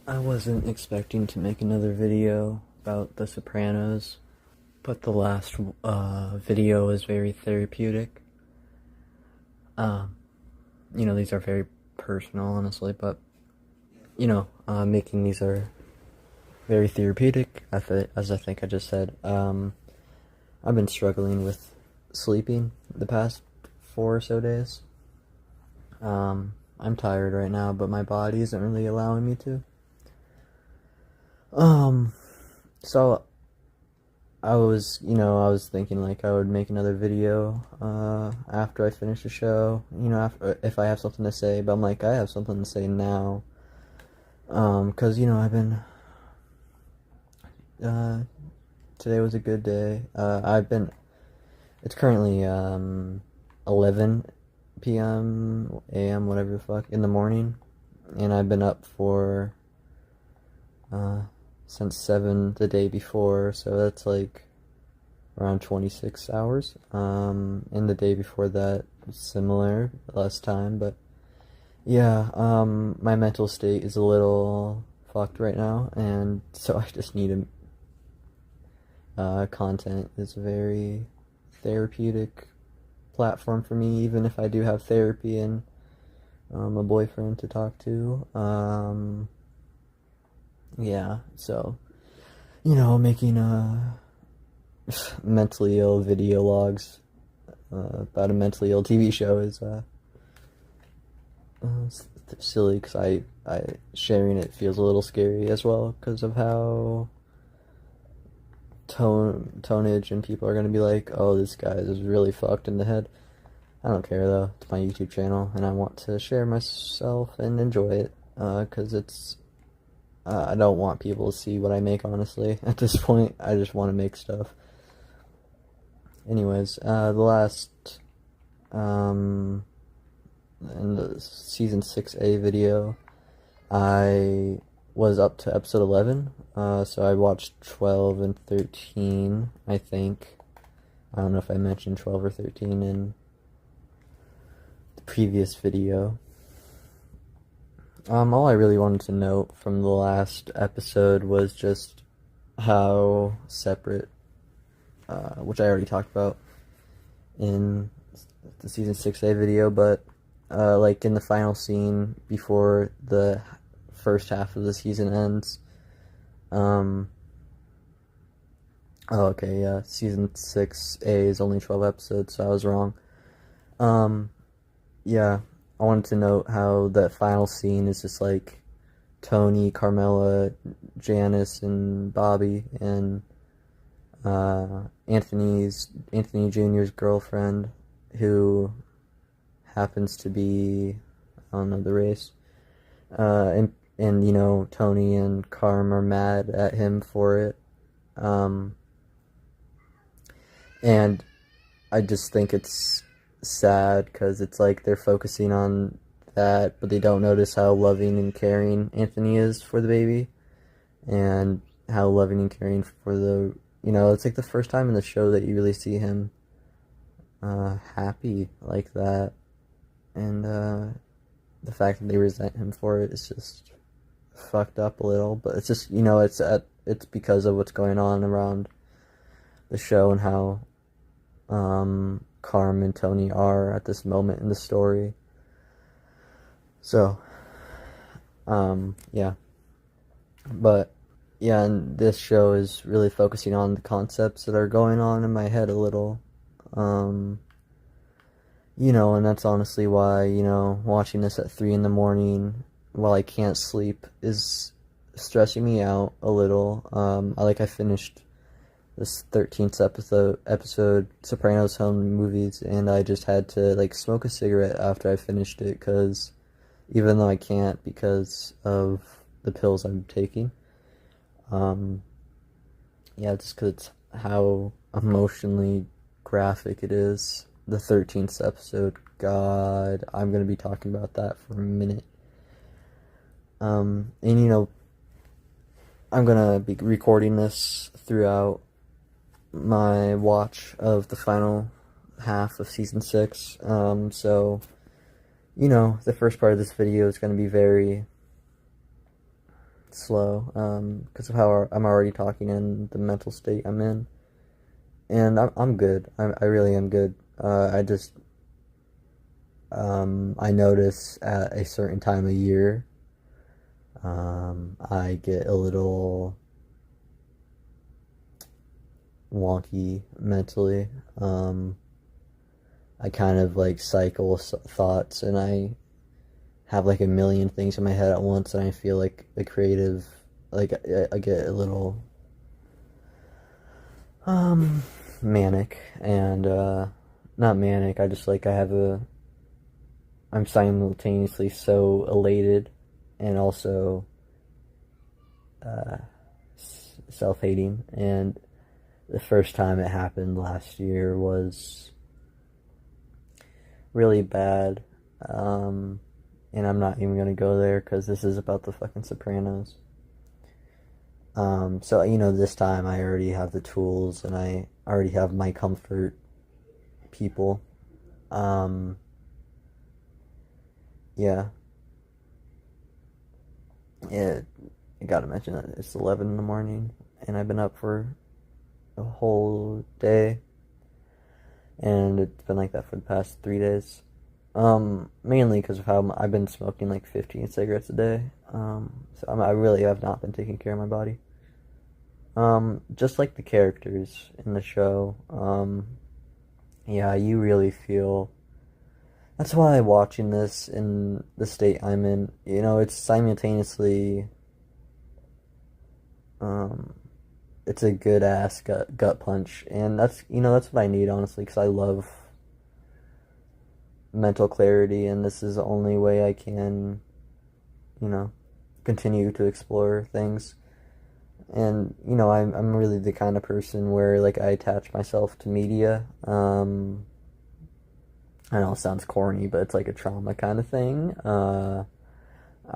I wasn't expecting to make another video about the Sopranos, but the last video was very therapeutic. These are very personal, honestly, but, making these are very therapeutic, as I think I just said. I've been struggling with sleeping the past 4 or so days. I'm tired right now, but my body isn't really allowing me to. So I was thinking like I would make another video, after I finish the show, if I have something to say, but I'm like, I have something to say now, cause, I've been, today was a good day. It's currently, 11 p.m., a.m., whatever the fuck, in the morning, and I've been up for, since 7 the day before, so that's like around 26 hours. And the day before that, similar, less time, but yeah, my mental state is a little fucked right now, and so I just need content is a very therapeutic platform for me, even if I do have therapy and a boyfriend to talk to. Yeah, so, making mentally ill video logs about a mentally ill TV show is silly, because I sharing it feels a little scary as well, because of how tonnage, and people are going to be like, oh, this guy is really fucked in the head. I don't care, though. It's my YouTube channel, and I want to share myself and enjoy it, because I don't want people to see what I make, honestly. At this point, I just want to make stuff. Anyways, the last, in the season 6A video, I was up to episode 11, so I watched 12 and 13, I think. I don't know if I mentioned 12 or 13 in the previous video. All I really wanted to note from the last episode was just how separate, which I already talked about in the season 6A video, but, like in the final scene before the first half of the season ends, season 6A is only 12 episodes, so I was wrong. Yeah, I wanted to note how that final scene is just like Tony, Carmela, Janice, and Bobby, and Anthony Jr.'s girlfriend, who happens to be, I don't know the race, and Tony and Carm are mad at him for it, and I just think it's sad, because it's like they're focusing on that, but they don't notice how loving and caring Anthony is for the baby, and how loving and caring for the, it's like the first time in the show that you really see him happy like that, and the fact that they resent him for it is just fucked up a little, but it's just, it's because of what's going on around the show, and how Carm and Tony are at this moment in the story. So, yeah. But, yeah, and this show is really focusing on the concepts that are going on in my head a little. And that's honestly why, watching this at 3 in the morning while I can't sleep is stressing me out a little. I finished this 13th episode Sopranos home movies, and I just had to smoke a cigarette after I finished it, because even though I can't because of the pills I'm taking, yeah, just because it's how emotionally graphic it is. The 13th episode, God, I'm gonna be talking about that for a minute. And I'm gonna be recording this throughout my watch of the final half of season 6, so, the first part of this video is going to be very slow, because of how I'm already talking in the mental state I'm in, and I'm good. I really am good. I just I notice at a certain time of year, I get a little wonky mentally. I kind of like cycle thoughts, and I have like a million things in my head at once, and I feel like a creative, like I get a little manic, and not manic. I just like I'm simultaneously so elated and also self-hating. And the first time it happened last year was really bad. And I'm not even gonna go there because this is about the fucking Sopranos. So this time I already have the tools, and I already have my comfort people. Yeah. Yeah, I gotta mention that it's 11 in the morning, and I've been up for a whole day, and it's been like that for the past 3 days. Mainly because of how I've been smoking like 15 cigarettes a day. So I really have not been taking care of my body. Just like the characters in the show. Yeah, you really feel. That's why watching this in the state I'm in, it's simultaneously, it's a good ass gut punch, and that's what I need, honestly, because I love mental clarity, and this is the only way I can, continue to explore things. And I'm really the kind of person where like I attach myself to media. I know it sounds corny, but it's like a trauma kind of thing. I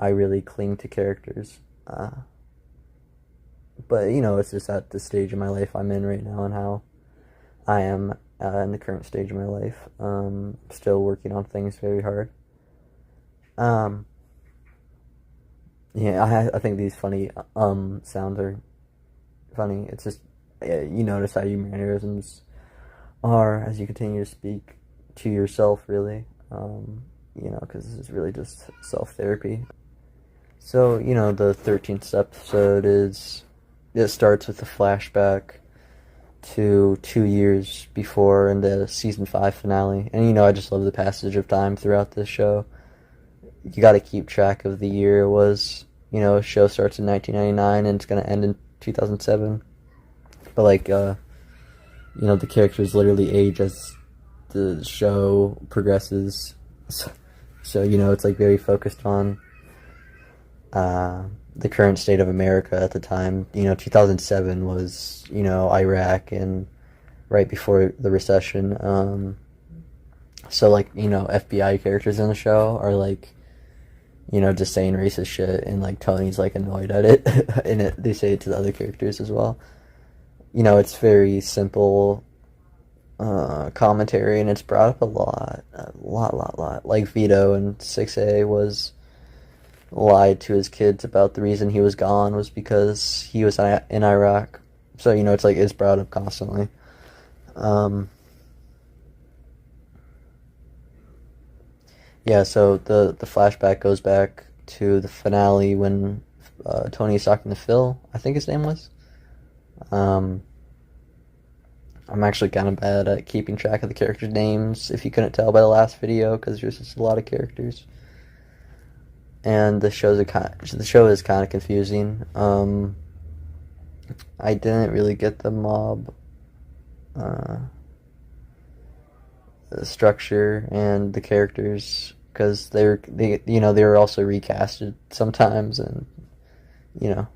really cling to characters. But it's just at the stage of my life I'm in right now, and how I am in the current stage of my life. Still working on things very hard. Yeah, I think these funny sounds are funny. It's just you notice how your mannerisms are as you continue to speak to yourself, really. Because this is really just self-therapy. So, the 13th episode it starts with a flashback to 2 years before in the season 5 finale. And, I just love the passage of time throughout this show. You gotta keep track of the year it was. A show starts in 1999 and it's gonna end in 2007. But, like, the characters literally age as the show progresses. So it's like very focused on the current state of America at the time. 2007 was, Iraq, and right before the recession. So like, FBI characters in the show are like, just saying racist shit, and like Tony's like annoyed at it, and they say it to the other characters as well. It's very simple commentary, and it's brought up a lot. Like Vito in 6A was lied to his kids about the reason he was gone was because he was in Iraq. So it's like it's brought up constantly. Yeah, so the flashback goes back to the finale when Tony's talking to Phil, I think his name was. I'm actually kind of bad at keeping track of the characters' names, if you couldn't tell by the last video, because there's just a lot of characters. And the show is kind of confusing. I didn't really get the mob structure and the characters, because they were also recasted sometimes, and it's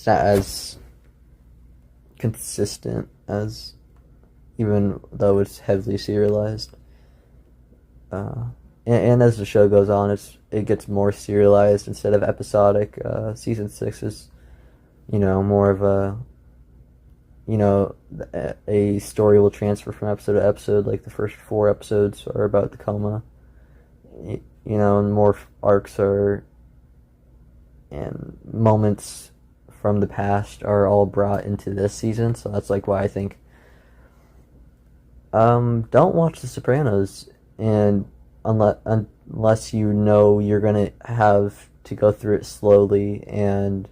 not as consistent as, even though it's heavily serialized. And as the show goes on, it gets more serialized instead of episodic. Season 6 is, more of a story will transfer from episode to episode. Like the first 4 episodes are about the coma, and more arcs are and moments from the past are all brought into this season. So that's like why I think don't watch The Sopranos, and unless you know you're gonna have to go through it slowly and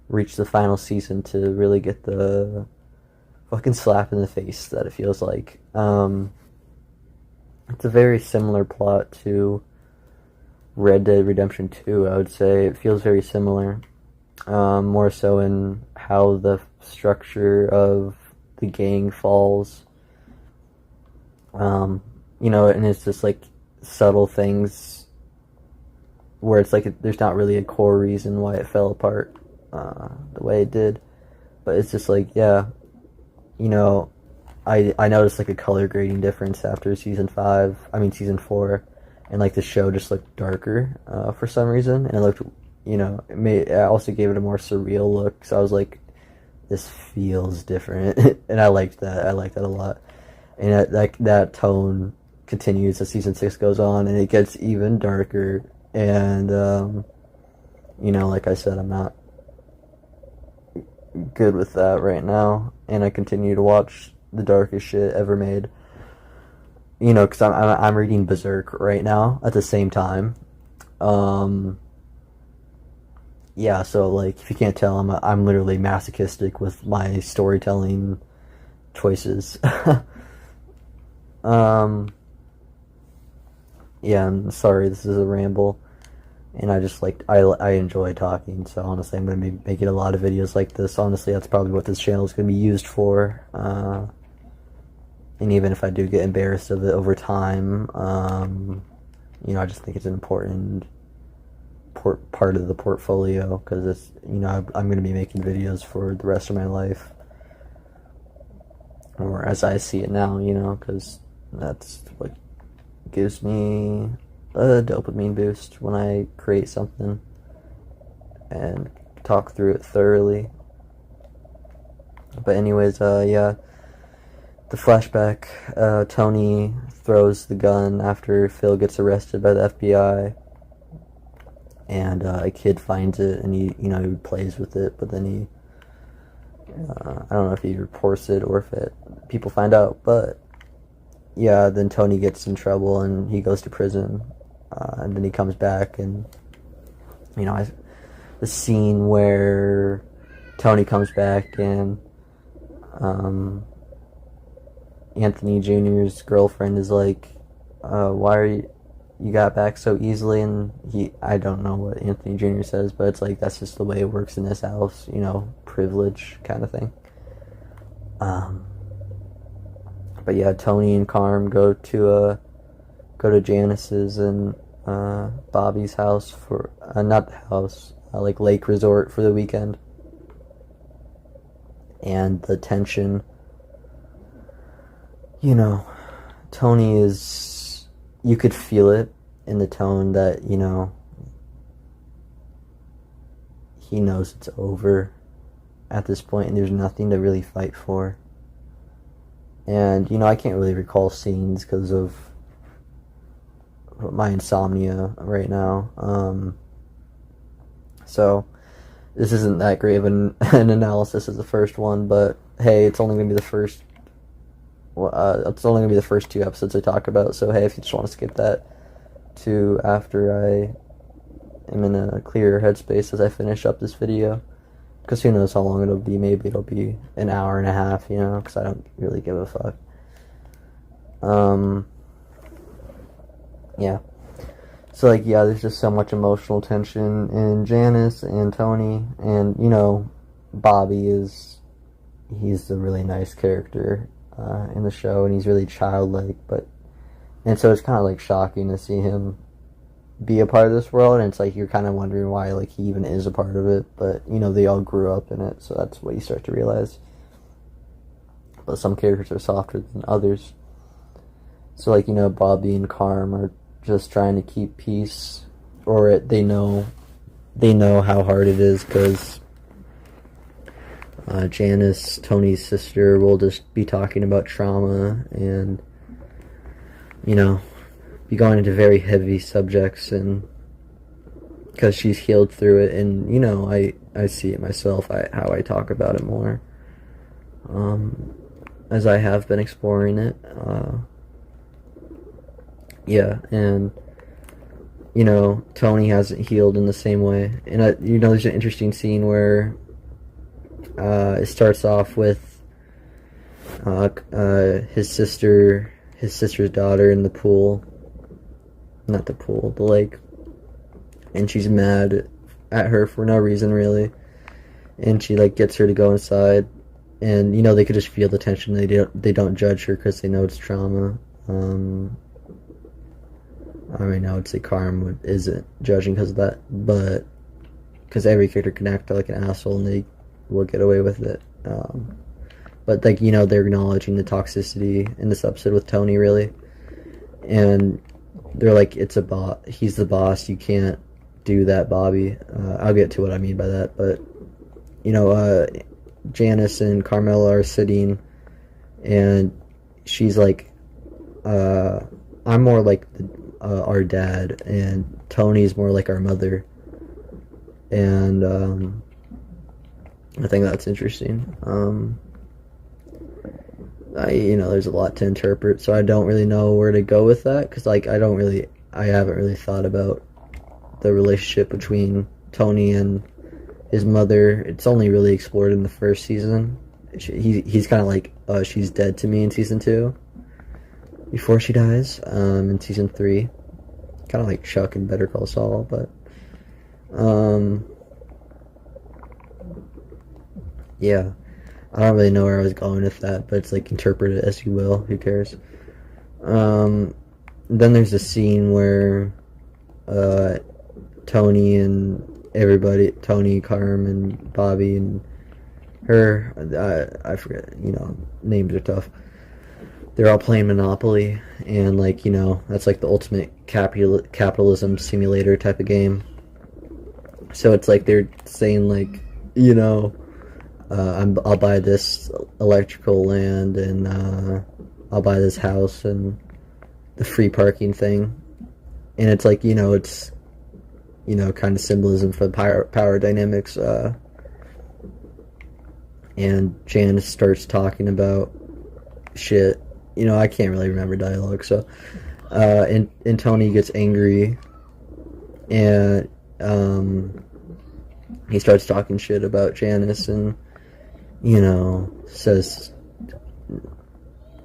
reach the final season to really get the fucking slap in the face that it feels like. It's a very similar plot to Red Dead Redemption 2, I would say. It feels very similar. More so in how the structure of the gang falls. You know, and it's just like subtle things where it's like there's not really a core reason why it fell apart the way it did. But it's just like, yeah, you know, I noticed like a color grading difference after season 4, and like the show just looked darker for some reason, and it looked, you know, I also gave it a more surreal look, so I was like, this feels different, and I liked that a lot, and that tone continues as season 6 goes on, and it gets even darker, and you know, like I said, I'm not good with that right now, and I continue to watch the darkest shit ever made. You know, because I'm reading Berserk right now at the same time. Yeah, so like if you can't tell, I'm literally masochistic with my storytelling choices. Yeah, I'm sorry, this is a ramble, and I just like I enjoy talking. So honestly, I'm gonna be making a lot of videos like this. Honestly, that's probably what this channel is gonna be used for. And even if I do get embarrassed of it over time, you know, I just think it's an important part of the portfolio, because it's, you know, I'm going to be making videos for the rest of my life, or as I see it now, you know, because that's what gives me a dopamine boost when I create something and talk through it thoroughly. But anyways, yeah. The flashback, Tony throws the gun after Phil gets arrested by the FBI, and a kid finds it, and he plays with it, but then he, I don't know if he reports it or if people find out, but yeah, then Tony gets in trouble and he goes to prison, and then he comes back, and you know, the scene where Tony comes back and Anthony Jr.'s girlfriend is like, why are you got back so easily? And I don't know what Anthony Jr. says, but it's like, that's just the way it works in this house, you know, privilege kind of thing. But yeah, Tony and Carm go to Janice's and Bobby's house for, not the house, like lake resort for the weekend. And the tension, you know, Tony is, you could feel it in the tone that, you know, he knows it's over at this point and there's nothing to really fight for. And, you know, I can't really recall scenes because of my insomnia right now. So this isn't that great of an analysis as the first one, but hey, it's only going to be the first. It's only going to be the first 2 episodes I talk about, so hey, if you just want to skip that to after I am in a clearer headspace as I finish up this video, because who knows how long it'll be. Maybe it'll be an hour and a half, you know, because I don't really give a fuck. Yeah. So, like, yeah, there's just so much emotional tension in Janice and Tony, and, you know, Bobby he's a really nice character in the show, and he's really childlike, and so it's kind of like shocking to see him be a part of this world, and it's like you're kind of wondering why like he even is a part of it, but you know, they all grew up in it, so that's what you start to realize. But some characters are softer than others. So like, you know, Bobby and Carm are just trying to keep peace, or they know how hard it is, because Janice, Tony's sister, will just be talking about trauma and, you know, be going into very heavy subjects, and because she's healed through it, and I see it myself. How I talk about it more, as I have been exploring it. Yeah, and Tony hasn't healed in the same way, and there's an interesting scene where it starts off with his sister's daughter in the pool, not the pool, the lake, and she's mad at her for no reason really, and she like gets her to go inside, and they could just feel the tension. They don't judge her because they know it's trauma. I mean, I would say Carm isn't judging because of that, but because every character can act like an asshole and they will get away with it. But like they're acknowledging the toxicity in this episode with Tony really, and they're like, it's a boss. He's the boss. You can't do that, Bobby. I'll get to what I mean by that, but Janice and Carmela are sitting, and she's like, I'm more like our dad, and Tony's more like our mother, and I think that's interesting. There's a lot to interpret, so I don't really know where to go with that, because like I haven't really thought about the relationship between Tony and his mother. It's only really explored in the first season. He's kind of like, she's dead to me in season 2 before she dies. In season 3, kind of like Chuck in Better Call Saul, but yeah, I don't really know where I was going with that, but it's like, interpret it as you will. Who cares? Then there's a scene where Tony and everybody, Tony, Carm, and Bobby, and her, I forget, names are tough. They're all playing Monopoly, and like, that's like the ultimate capitalism simulator type of game. So it's like they're saying like, I'll buy this electrical land, and I'll buy this house, and the free parking thing. And it's like, it's kind of symbolism for the power dynamics. And Janice starts talking about shit. I can't really remember dialogue, so and Tony gets angry, and he starts talking shit about Janice, and says,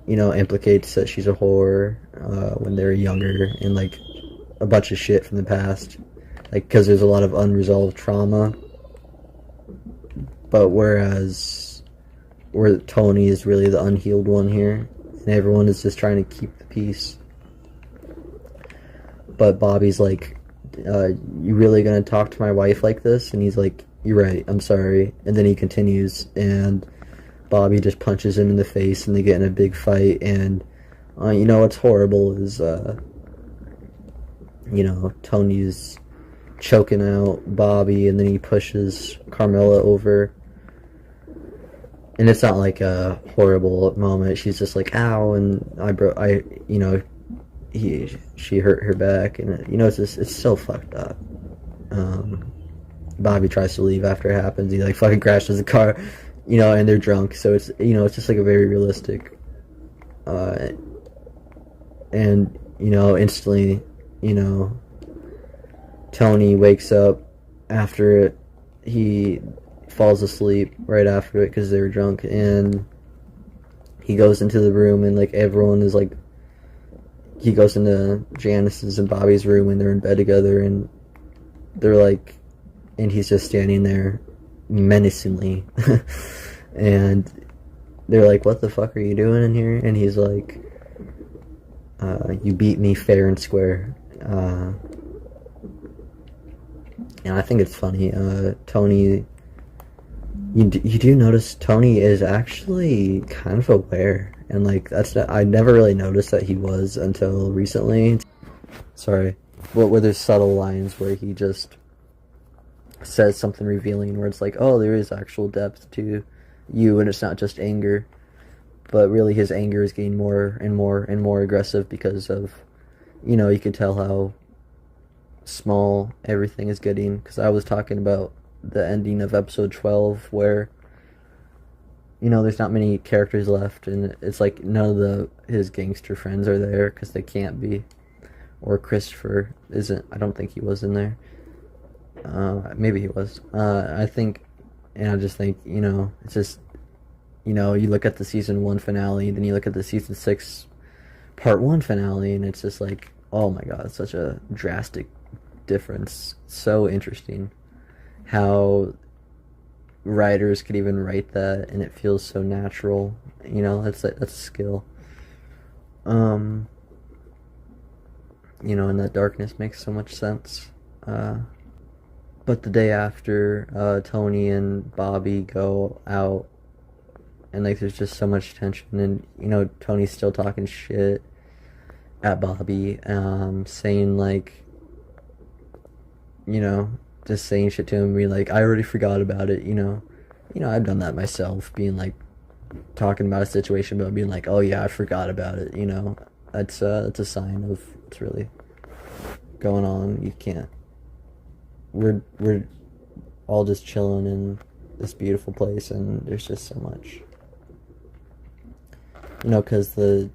implicates that she's a whore when they're younger, and like a bunch of shit from the past, like, because there's a lot of unresolved trauma. But where Tony is really the unhealed one here, and everyone is just trying to keep the peace. But Bobby's like, you really gonna talk to my wife like this? And he's like, you're right, I'm sorry. And then he continues, and Bobby just punches him in the face, and they get in a big fight. And what's horrible is Tony's choking out Bobby, and then he pushes Carmela over, and it's not like a horrible moment. She's just like, ow, and she hurt her back, and it's so fucked up. Bobby tries to leave after it happens. He like fucking crashes the car, and they're drunk, so it's it's just like a very realistic, and instantly, Tony wakes up after it. He falls asleep right after it because they were drunk, and he goes into the room, and like everyone is like, he goes into Janice's and Bobby's room, and they're in bed together, and they're like, and he's just standing there menacingly and they're like, what the fuck are you doing in here? And he's like, you beat me fair and square. And I think it's funny, Tony, you do notice Tony is actually kind of aware, and like I never really noticed that he was until recently. Sorry, where there's subtle lines where he just says something revealing, where it's like, oh, there is actual depth to you, and it's not just anger, but really his anger is getting more and more and more aggressive because of, you can tell how small everything is getting, because I was talking about the ending of episode 12 where there's not many characters left, and it's like none of his gangster friends are there because they can't be, or Christopher isn't. I don't think he was in there. Maybe he was. I think, and I just think, it's just, you look at the season 1 finale, then you look at the season 6 part 1 finale, and it's just like, oh my god, it's such a drastic difference. So interesting how writers could even write that, and it feels so natural. That's a skill. And that darkness makes so much sense. But the day after, Tony and Bobby go out, and like there's just so much tension, and Tony's still talking shit at Bobby, saying like, just saying shit to him, being like, I already forgot about it, I've done that myself, being like, talking about a situation, but being like, oh yeah, I forgot about it, that's a sign of what's really going on. You can't, we're all just chilling in this beautiful place, and there's just so much, because the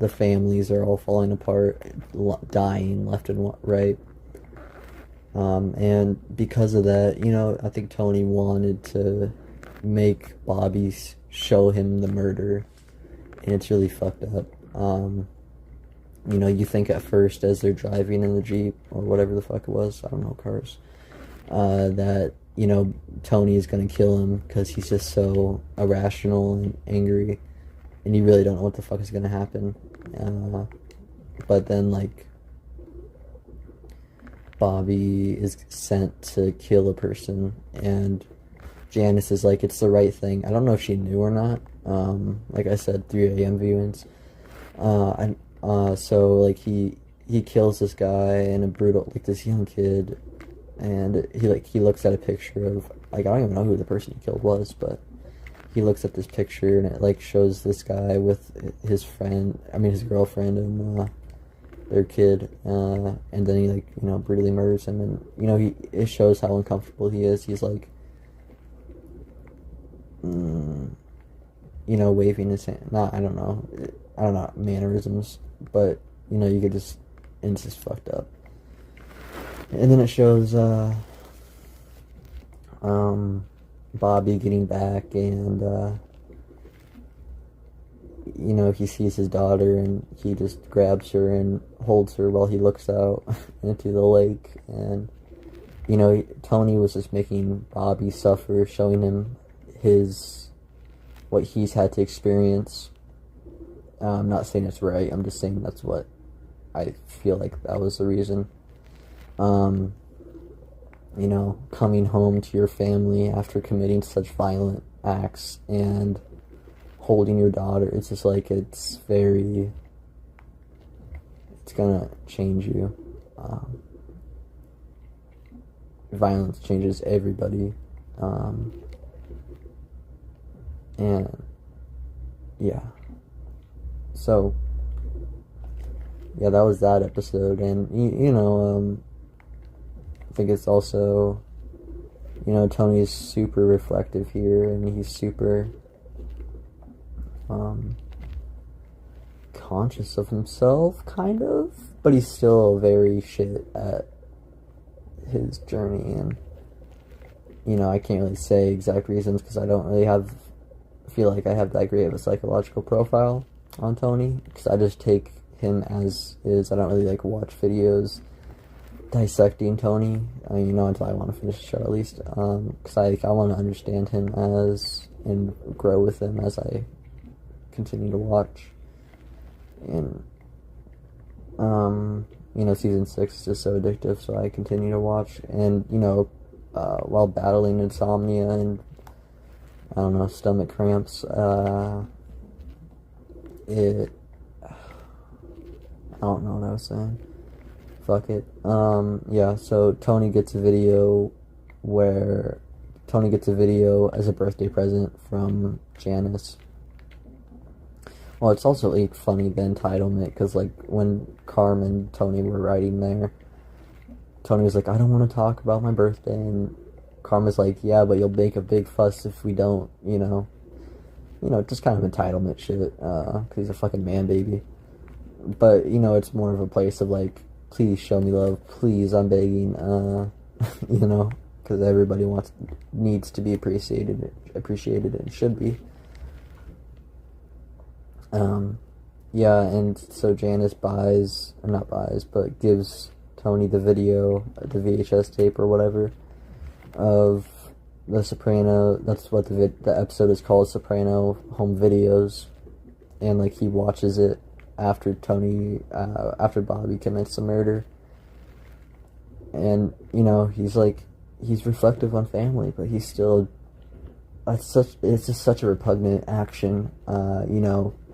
families are all falling apart, dying left and right. And because of that, I think Tony wanted to make Bobby show him the murder, and it's really fucked up. You think at first, as they're driving in the Jeep, or whatever the fuck it was, I don't know, cars, that, Tony is gonna kill him because he's just so irrational and angry, and you really don't know what the fuck is gonna happen. But then, like, Bobby is sent to kill a person, and Janice is like, it's the right thing. I don't know if she knew or not. Like I said, 3 a.m. viewings. So like he kills this guy, and a brutal, like, this young kid, and he looks at a picture of, like, I don't even know who the person he killed was, but he looks at this picture, and it like shows this guy with his girlfriend, and their kid, and then he, like, brutally murders him, and it shows how uncomfortable he is. He's like, waving his hand, I don't know mannerisms, but you could just, and it's just fucked up. And then it shows Bobby getting back, and he sees his daughter, and he just grabs her and holds her while he looks out into the lake. And Tony was just making Bobby suffer, showing him what he's had to experience. I'm not saying it's right, I'm just saying that's what I feel like that was the reason. Coming home to your family after committing such violent acts and holding your daughter, it's just like, it's gonna change you. Violence changes everybody. And yeah, so yeah, that was that episode. And I think it's also, Tony's super reflective here, and he's super conscious of himself, kind of, but he's still very shit at his journey. And I can't really say exact reasons, because I don't really feel like I have that great of a psychological profile on Tony, because I just take him as is. I don't really like watch videos dissecting Tony, until I want to finish the show, at least, because I want to understand him and grow with him as I continue to watch. And season 6 is just so addictive, so I continue to watch. And while battling insomnia and, I don't know, stomach cramps, I don't know what I was saying. Fuck it. Yeah, so Tony gets a video as a birthday present from Janice, Well, it's also like funny the entitlement, because like when Carm and Tony were writing there, Tony was like, I don't want to talk about my birthday, and Carm was like, yeah, but you'll make a big fuss if we don't, just kind of entitlement shit, because he's a fucking man baby. But it's more of a place of like, please show me love, please, I'm begging, because everybody needs to be appreciated and should be. Yeah, and so Janice but gives Tony the video, the VHS tape or whatever, of the Soprano. That's what the episode is called, Soprano Home Videos, and like he watches it after after Bobby commits the murder, and he's reflective on family, but he's still it's just such a repugnant action,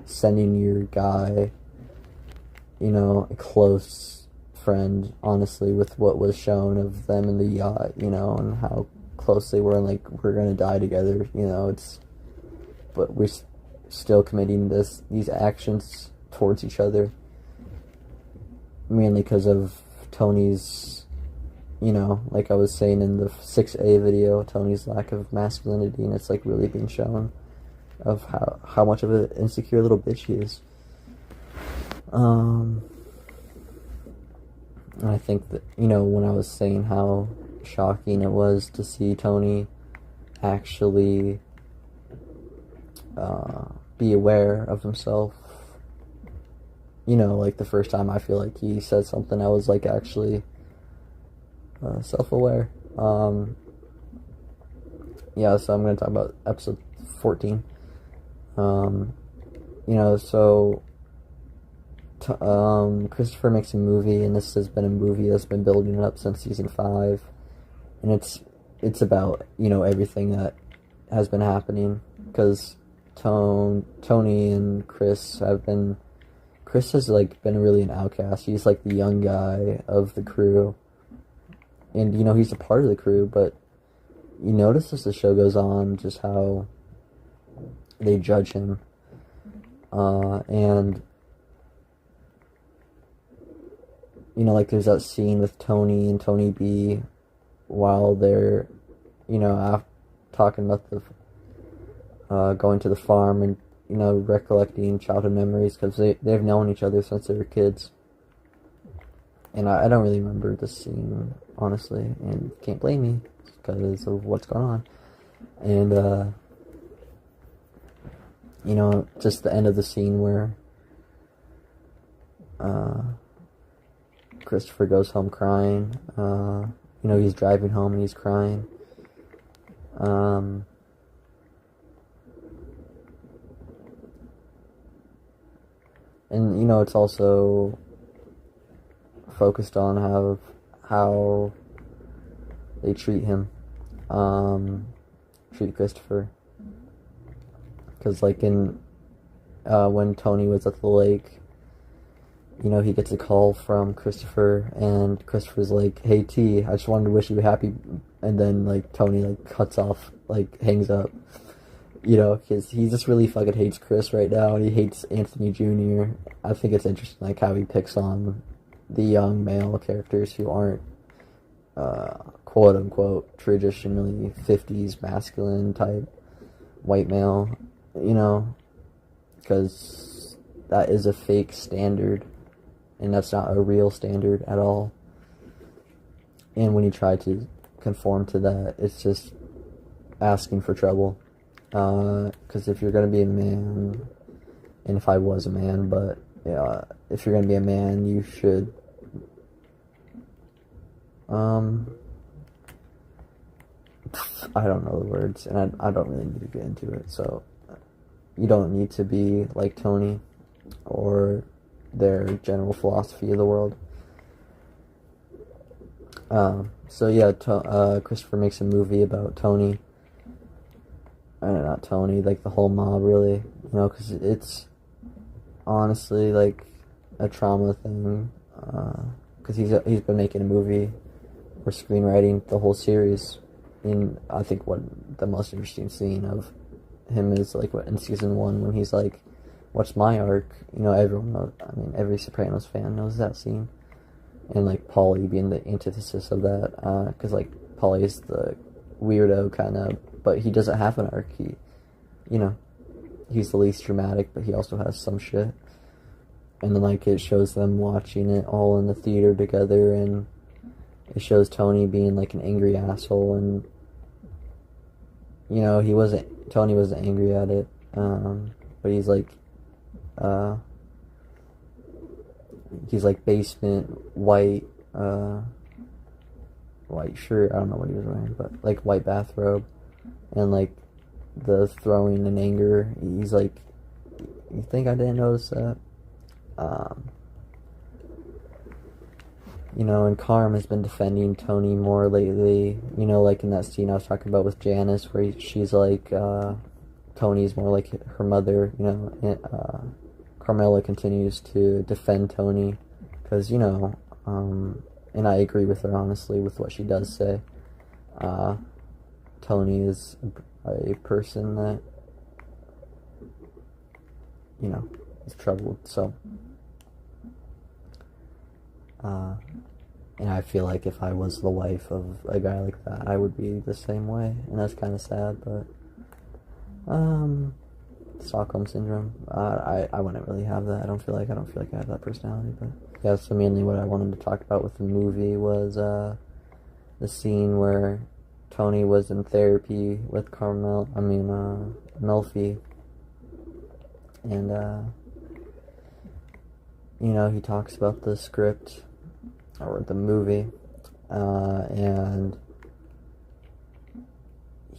sending your guy, a close friend, honestly, with what was shown of them in the yacht, and how close they were, and like, we're gonna die together, but we're still committing these actions towards each other, mainly because of Tony's, like I was saying in the 6A video, Tony's lack of masculinity, and it's like really being shown of how much of an insecure little bitch he is. And I think that, when I was saying how shocking it was to see Tony actually be aware of himself, like the first time I feel like he said something, I was like actually self-aware. Yeah, so I'm going to talk about episode 14. So Christopher makes a movie, and this has been a movie that's been building up since season 5, and it's about, everything that has been happening, because Tony and Chris has like been really an outcast. He's like the young guy of the crew, and he's a part of the crew, but you notice as the show goes on just how they judge him, and like there's that scene with Tony and Tony B while they're talking about the going to the farm and recollecting childhood memories, because they've known each other since they were kids, and I don't really remember this scene, honestly, and can't blame me because of what's going on. And just the end of the scene where Christopher goes home crying. He's driving home and he's crying. And it's also focused on how they treat him, treat Christopher. Because like when Tony was at the lake, he gets a call from Christopher, and Christopher's like, hey T, I just wanted to wish you happy, and then like Tony like cuts off, like hangs up, because he just really fucking hates Chris right now, and he hates Anthony Jr. I think it's interesting like how he picks on the young male characters who aren't quote unquote traditionally 50s masculine type white male, because that is a fake standard, and that's not a real standard at all. And when you try to conform to that, it's just asking for trouble. Because if you're going to be a man, and if I was a man, but yeah, if you're going to be a man, you should I don't know the words, and I don't really need to get into it, so you don't need to be like Tony or their general philosophy of the world. So yeah, Christopher makes a movie about Tony. Not Tony, like the whole mob, really, because it's honestly like a trauma thing, because he's been making a movie or screenwriting the whole series. And I think what the most interesting scene of him is like in season 1 when he's like what's my arc? Everyone knows, I mean, every Sopranos fan knows that scene. And, like, Paulie being the antithesis of that, because, like, Paulie's the weirdo kind of, but he doesn't have an arc. You know, he's the least dramatic, but he also has some shit. And then, like, it shows them watching it all in the theater together, and it shows Tony being, like, an angry asshole, and, Tony wasn't angry at it, but he's, like, basement, white shirt, I don't know what he was wearing, but, like, white bathrobe, and, like, the throwing in anger, he's like, you think I didn't notice that? And Carm has been defending Tony more lately, like in that scene I was talking about with Janice, where she's like, Tony's more like her mother, and, Carmela continues to defend Tony, because, and I agree with her, honestly, with what she does say. Tony is a person that, is troubled, so, and I feel like if I was the wife of a guy like that, I would be the same way, and that's kind of sad, but, Stockholm syndrome, I wouldn't really have that. I don't feel like I have that personality, but, yeah, so mainly what I wanted to talk about with the movie was, the scene where Tony was in therapy with Melfi, and, he talks about the script, or the movie, and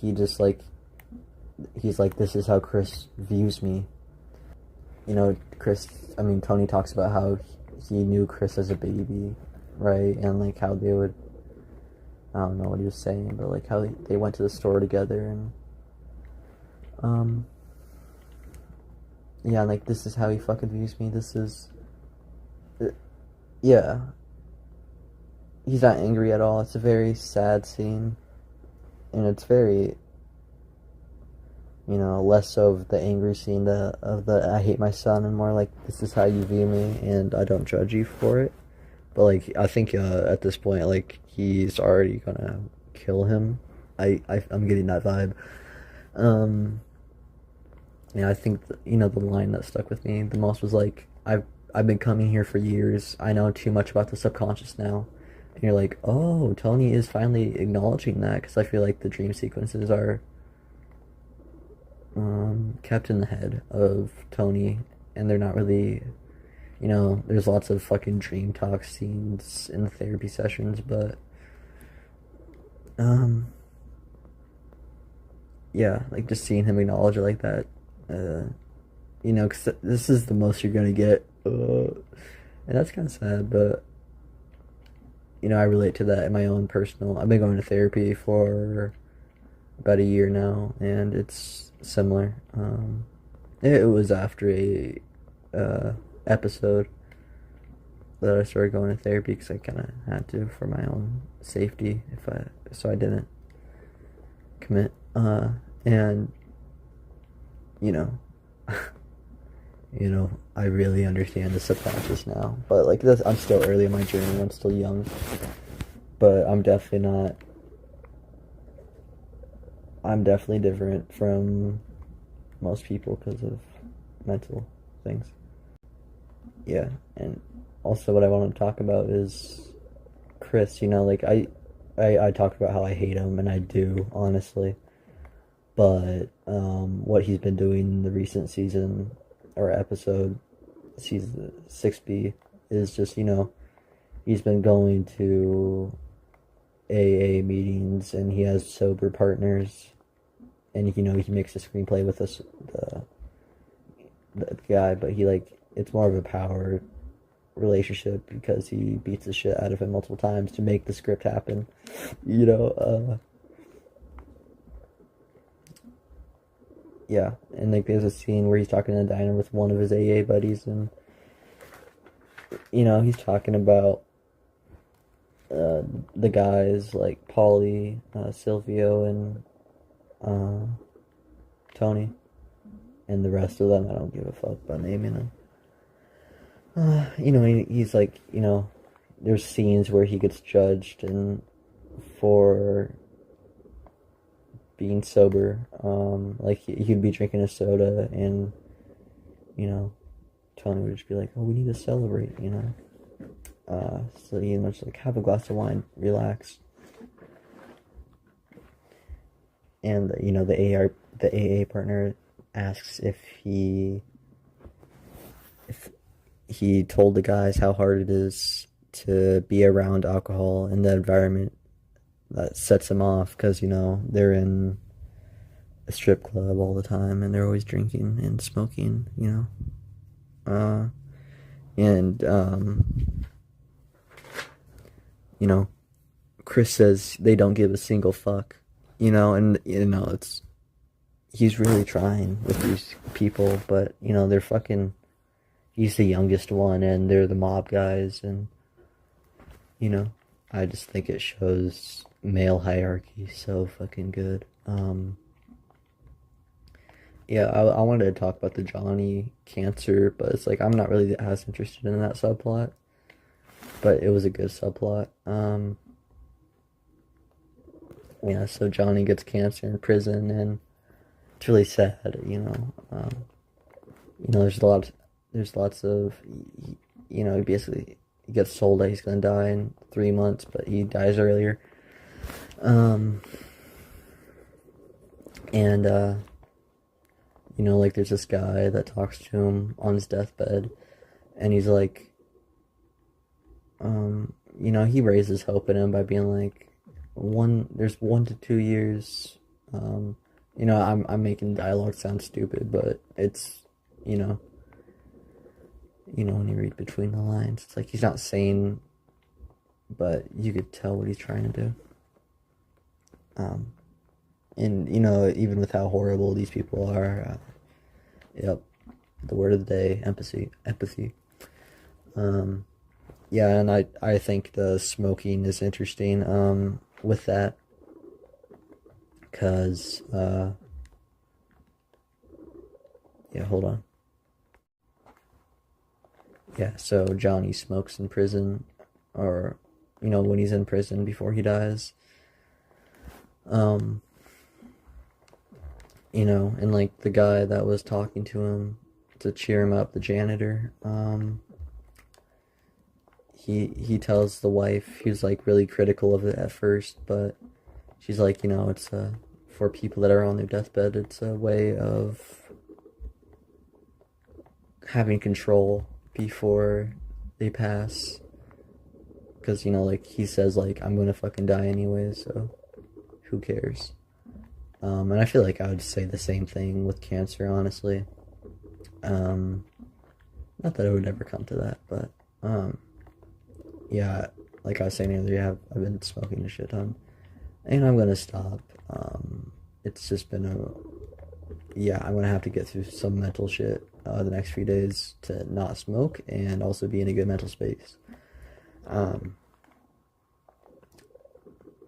he's like, this is how Chris views me. Tony talks about how he knew Chris as a baby, right, and, like, how they would, I don't know what he was saying, but, like, how they went to the store together, and, yeah, like, this is how he fucking views me, yeah, he's not angry at all. It's a very sad scene, and it's very, less of the angry scene of the I hate my son, and more like, this is how you view me, and I don't judge you for it. But, like, I think at this point, like, he's already gonna kill him. I'm getting that vibe. Yeah, I think the line that stuck with me the most was, like, I've been coming here for years. I know too much about the subconscious now. And you're like, oh, Tony is finally acknowledging that, because I feel like the dream sequences are kept in the head of Tony, and they're not really, there's lots of fucking dream talk scenes in the therapy sessions, but, yeah, like, just seeing him acknowledge it like that, because this is the most you're gonna get, and that's kind of sad, but, I relate to that in my own personal, I've been going to therapy for about a year now, and it's similar. It was after a episode that I started going to therapy, because I kind of had to for my own safety, so I didn't commit, and I really understand the subconscious now, but, like, this, I'm still early in my journey, I'm still young, but I'm definitely different from most people because of mental things. Yeah, and also what I want to talk about is Chris, like, I talked about how I hate him, and I do, honestly, but, what he's been doing in the recent season, or episode, season 6B, is just, he's been going to AA meetings, and he has sober partners, and, he makes a screenplay with the guy, but he, like, it's more of a power relationship, because he beats the shit out of him multiple times to make the script happen, yeah, and, like, there's a scene where he's talking in a diner with one of his AA buddies, and, he's talking about, the guys, like, Paulie, Silvio, and, Tony, and the rest of them I don't give a fuck about naming them. He's like, there's scenes where he gets judged and for being sober. Like he'd be drinking a soda, and Tony would just be like, "Oh, we need to celebrate," So just like have a glass of wine, relax, and the AA partner asks if he told the guys how hard it is to be around alcohol in the environment that sets them off because they're in a strip club all the time and they're always drinking and smoking, and you know Chris says they don't give a single fuck, and it's he's really trying with these people, but they're fucking. He's the youngest one, and they're the mob guys, and I just think it shows male hierarchy so fucking good. Yeah, I wanted to talk about the Johnny cancer, but it's like I'm not really as interested in that subplot. But it was a good subplot. Yeah, so Johnny gets cancer in prison, and it's really sad. There's lots of, basically he gets told that he's gonna die in 3 months, but he dies earlier. And like there's this guy that talks to him on his deathbed, and he's like, he raises hope in him by being like, there's 1 to 2 years. I'm making dialogue sound stupid, but it's, when you read between the lines, it's like he's not saying, but you could tell what he's trying to do. And even with how horrible these people are, yep, the word of the day, empathy. Yeah, and I think the smoking is interesting with that, because yeah, hold on. Yeah, so Johnny smokes in prison, or when he's in prison before he dies. And like the guy that was talking to him to cheer him up, the janitor, he tells the wife, he was like really critical of it at first, but she's like, it's for people that are on their deathbed, it's a way of having control before they pass. Because, like he says, like, I'm gonna fucking die anyway, so who cares? And I feel like I would say the same thing with cancer, honestly. Not that it would ever come to that, but yeah, like I was saying earlier, I've been smoking a shit ton, and I'm gonna stop. It's just been I'm gonna have to get through some mental shit the next few days to not smoke and also be in a good mental space.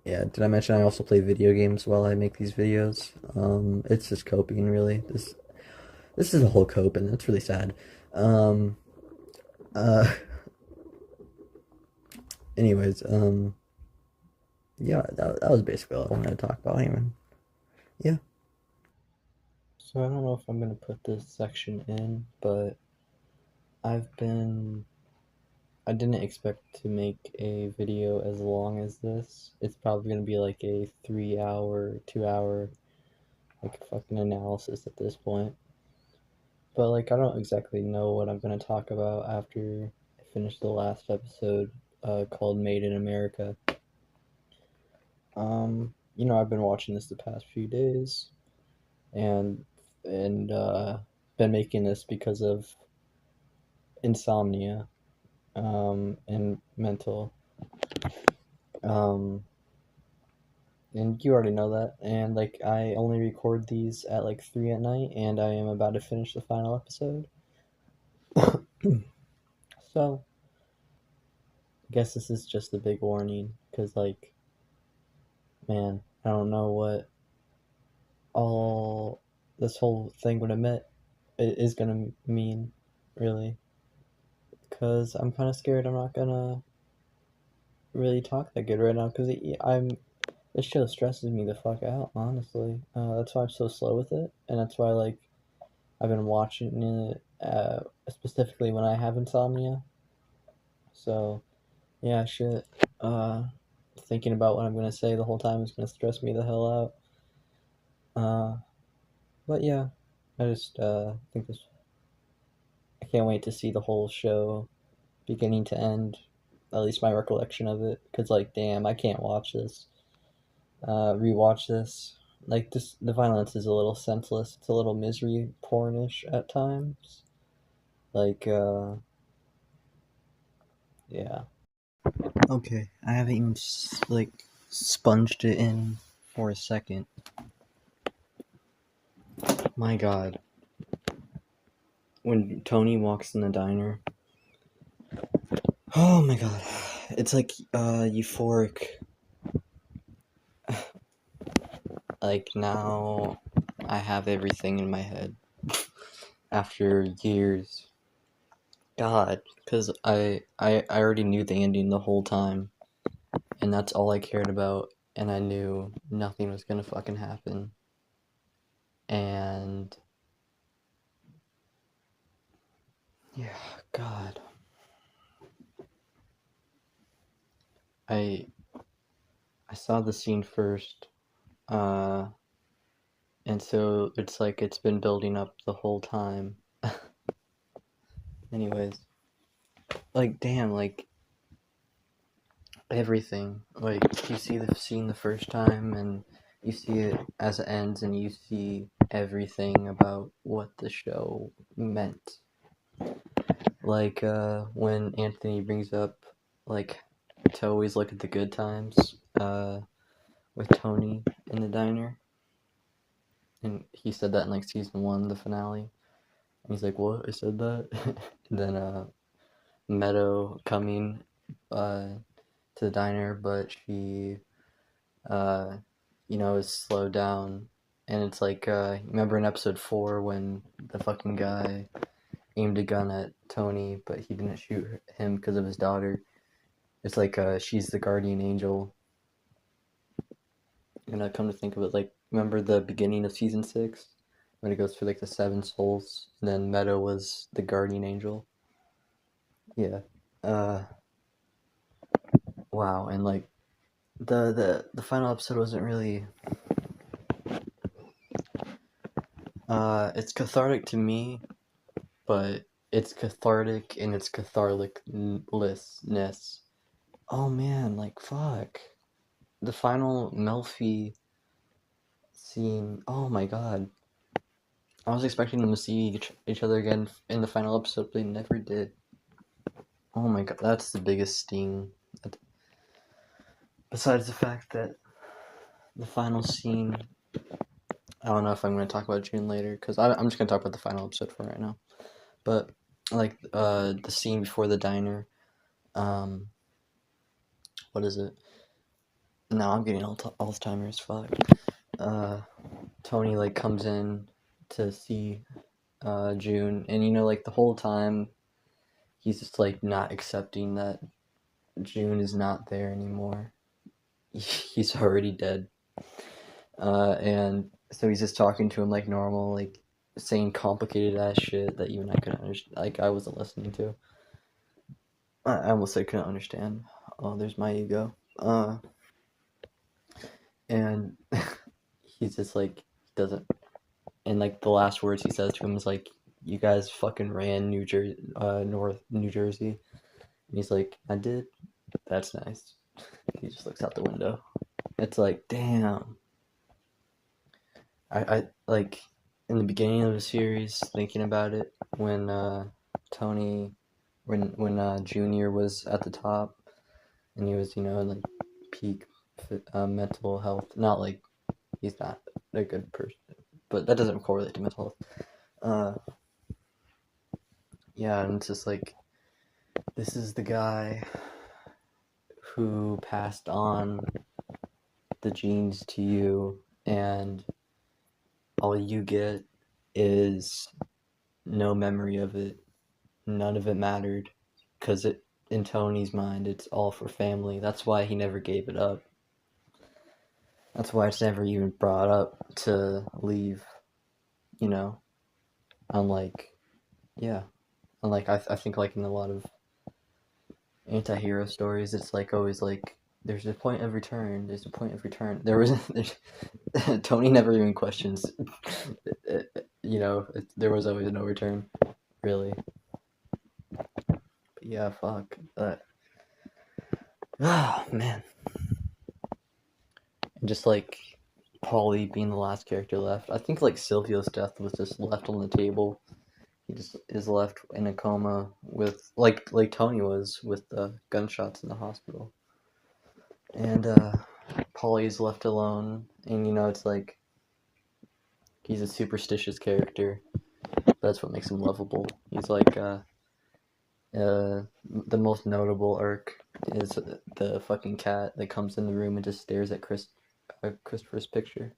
Yeah, did I mention I also play video games while I make these videos? It's just coping, really. This is a whole cope, and it's really sad. Uh, anyways, yeah, that was basically all I wanted to talk about, anyway. Yeah. So I don't know if I'm gonna put this section in, but I've been I didn't expect to make a video as long as this. It's probably gonna be like a 3 hour, 2 hour, like fucking analysis at this point. But like I don't exactly know what I'm gonna talk about after I finish the last episode, called Made in America. I've been watching this the past few days, and been making this because of insomnia, and mental. Um, and you already know that. And like I only record these at like 3 at night, and I am about to finish the final episode. So I guess this is just a big warning, because like, man, I don't know what all this whole thing would have meant it is gonna mean, really. Because I'm kind of scared I'm not gonna really talk that good right now. Because I'm this show stresses me the fuck out, honestly. That's why I'm so slow with it, and that's why like I've been watching it specifically when I have insomnia. So yeah, shit. Uh, Thinking about what I'm gonna say the whole time is gonna stress me the hell out. But yeah, I just think this. I can't wait to see the whole show, beginning to end. At least my recollection of it, because like, damn, I can't watch this. Rewatch this. Like this, the violence is a little senseless. It's a little misery pornish at times. Like, yeah. Okay, I haven't even like sponged it in for a second. My God, when Tony walks in the diner, oh my God, it's like euphoric. Like now, I have everything in my head after years. God, because I already knew the ending the whole time, and that's all I cared about, and I knew nothing was gonna fucking happen. And yeah, God, I I saw the scene first, uh, and so it's like it's been building up the whole time. Anyways, like damn, like everything. Like you see the scene the first time, and you see it as it ends, and you see everything about what the show meant. Like when Anthony brings up like to always look at the good times with Tony in the diner, and he said that in like season one, the finale. And he's like, "What? I said that?" And then Meadow coming uh, to the diner, but she uh, is slowed down. And it's like, remember in episode 4 when the fucking guy aimed a gun at Tony, but he didn't shoot him because of his daughter? It's like, she's the guardian angel. And I come to think of it, like, remember the beginning of season 6? When it goes for, like, the 7 souls, and then Meadow was the guardian angel? Yeah. Uh, wow, and, like, the final episode wasn't really it's cathartic to me, but it's cathartic in its catharticness. Oh man, like fuck. The final Melfi scene. Oh my god. I was expecting them to see each other again in the final episode, but they never did. Oh my god, that's the biggest sting. Besides the fact that the final scene. I don't know if I'm going to talk about June later, because I'm just going to talk about the final episode for right now. But, like, the scene before the diner. Um, what is it? No, I'm getting Alzheimer's. Fuck. Uh, Tony like comes in to see June, and like the whole time he's just like not accepting that June is not there anymore. He's already dead, and so he's just talking to him like normal, like saying complicated ass shit that even I couldn't understand. Like I wasn't listening to. I almost said couldn't understand. Oh, there's my ego. And he's just like doesn't. And like the last words he says to him is like, "You guys fucking ran North New Jersey." And he's like, "I did. That's nice." He just looks out the window. It's like, damn. I like in the beginning of the series, thinking about it when Tony, when Junior was at the top, and he was like peak mental health. Not like he's not a good person, but that doesn't correlate to mental health. Yeah, and it's just like this is the guy who passed on the genes to you, and all you get is no memory of it. None of it mattered, because it in Tony's mind it's all for family. That's why he never gave it up. That's why it's never even brought up to leave. You know, unlike yeah, unlike I think like in a lot of anti-hero stories, it's like always like there's a point of return. There's a point of return. There was Tony never even questions. There was always no return, really. But yeah, fuck. Ah, man. And just like Paulie being the last character left. I think like Silvio's death was just left on the table. He just is left in a coma with like Tony was with the gunshots in the hospital. And Paulie's left alone, and it's like he's a superstitious character. That's what makes him lovable. He's like the most notable arc is the fucking cat that comes in the room and just stares at Christopher's picture.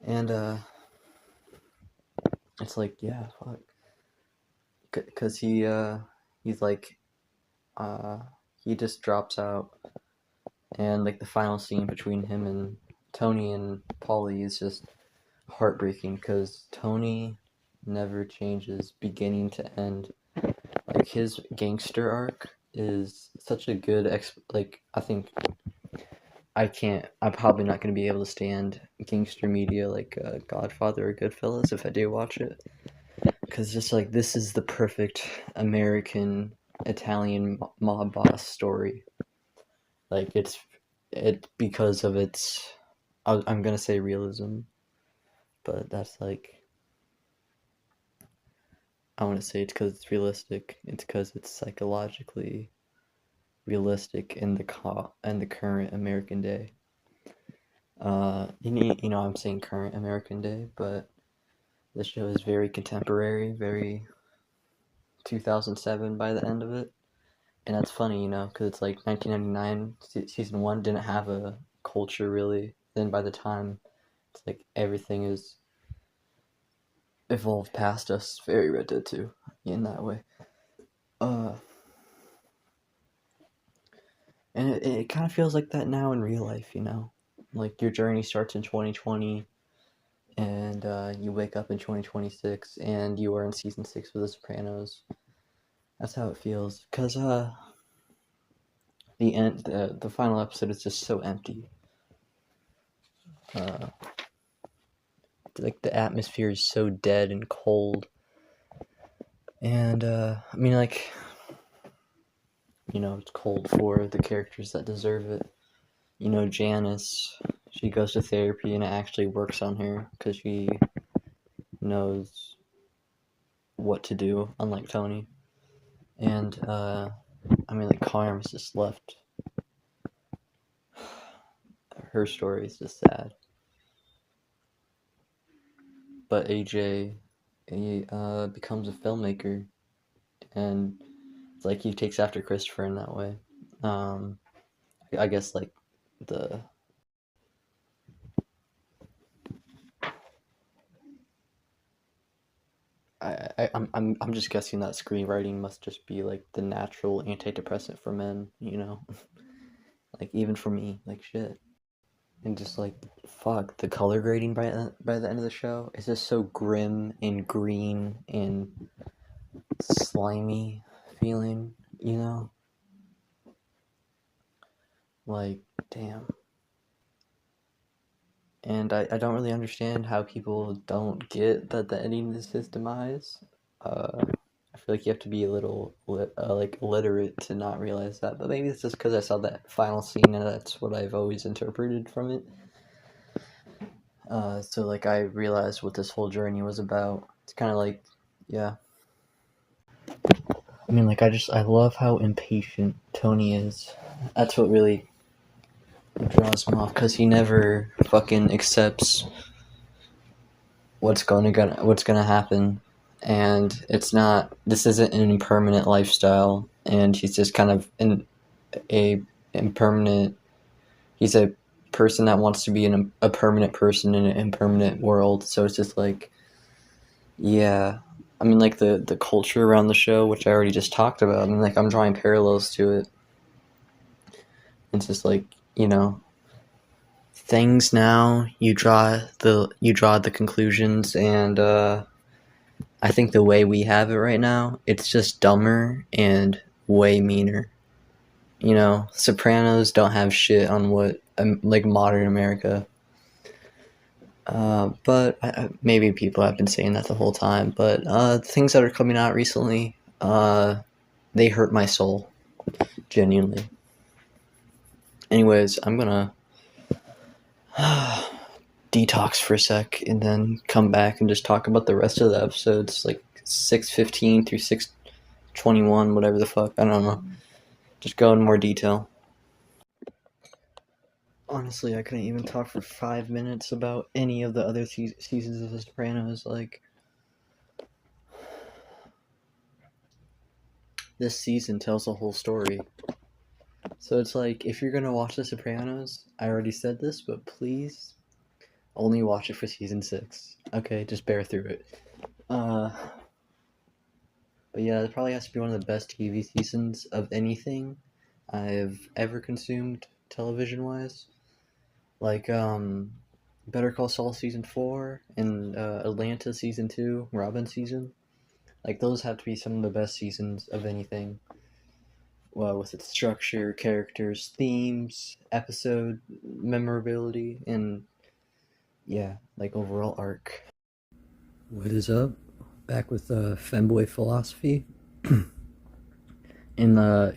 And it's like, yeah, fuck, because he's like he just drops out, and like the final scene between him and Tony and Paulie is just heartbreaking, because Tony never changes beginning to end. Like his gangster arc is such a good I think I'm probably not going to be able to stand gangster media like Godfather or Goodfellas if I do watch it, because just like this is the perfect American Italian mob boss story. Like it because of its I'm gonna say realism, but that's like I want to say it's because it's realistic. It's because it's psychologically realistic in the current American day. I'm saying current American day, but this show is very contemporary, very 2007 by the end of it. And that's funny, because it's like 1999, season one didn't have a culture really. Then by the time it's like everything is evolved past us, very Red Dead 2 in that way. And it kind of feels like that now in real life, Like your journey starts in 2020, and you wake up in 2026, and you are in season 6 of The Sopranos. That's how it feels. Because the final episode is just so empty. Like the atmosphere is so dead and cold. And I mean, like, it's cold for the characters that deserve it. Janice, she goes to therapy and it actually works on her because she knows what to do, unlike Tony. And I mean, like, Carm's just left. Her story is just sad. But AJ, he becomes a filmmaker, and it's like he takes after Christopher in that way. I guess like the I'm just guessing that screenwriting must just be like the natural antidepressant for men, like even for me, like shit. And just like fuck, the color grading by the end of the show is just so grim and green and slimy feeling, like damn. And I don't really understand how people don't get that the ending is his demise. I feel like you have to be a little like illiterate to not realize that, but maybe it's just because I saw that final scene and that's what I've always interpreted from it. So like I realized what this whole journey was about. It's kind of like, yeah. I mean, like I love how impatient Tony is. That's what really draws him off, because he never fucking accepts what's gonna happen, and this isn't an impermanent lifestyle, and he's just kind of a impermanent. He's a person that wants to be a permanent person in an impermanent world. So it's just like, yeah, I mean, like the culture around the show, which I already just talked about. I mean, like I'm drawing parallels to it. It's just like, you know, things now you draw the conclusions, and I think the way we have it right now, it's just dumber and way meaner. You know, Sopranos don't have shit on what like modern America. But maybe people have been saying that the whole time. But things that are coming out recently, they hurt my soul genuinely. Anyways, I'm gonna detox for a sec and then come back and just talk about the rest of the episodes, like 6:15 through 6:21, whatever the fuck. I don't know. Just go in more detail. Honestly, I couldn't even talk for 5 minutes about any of the other seasons of The Sopranos. Like, this season tells the whole story. So it's like, if you're gonna watch The Sopranos, I already said this, but please only watch it for season 6. Okay, just bear through it. Uh, but yeah, it probably has to be one of the best TV seasons of anything I've ever consumed television wise. Like, Better Call Saul season 4 and Atlanta season 2, Robin season. Like, those have to be some of the best seasons of anything. Well, with its structure, characters, themes, episode memorability, and yeah, like overall arc. What is up? Back with Femboy Philosophy. And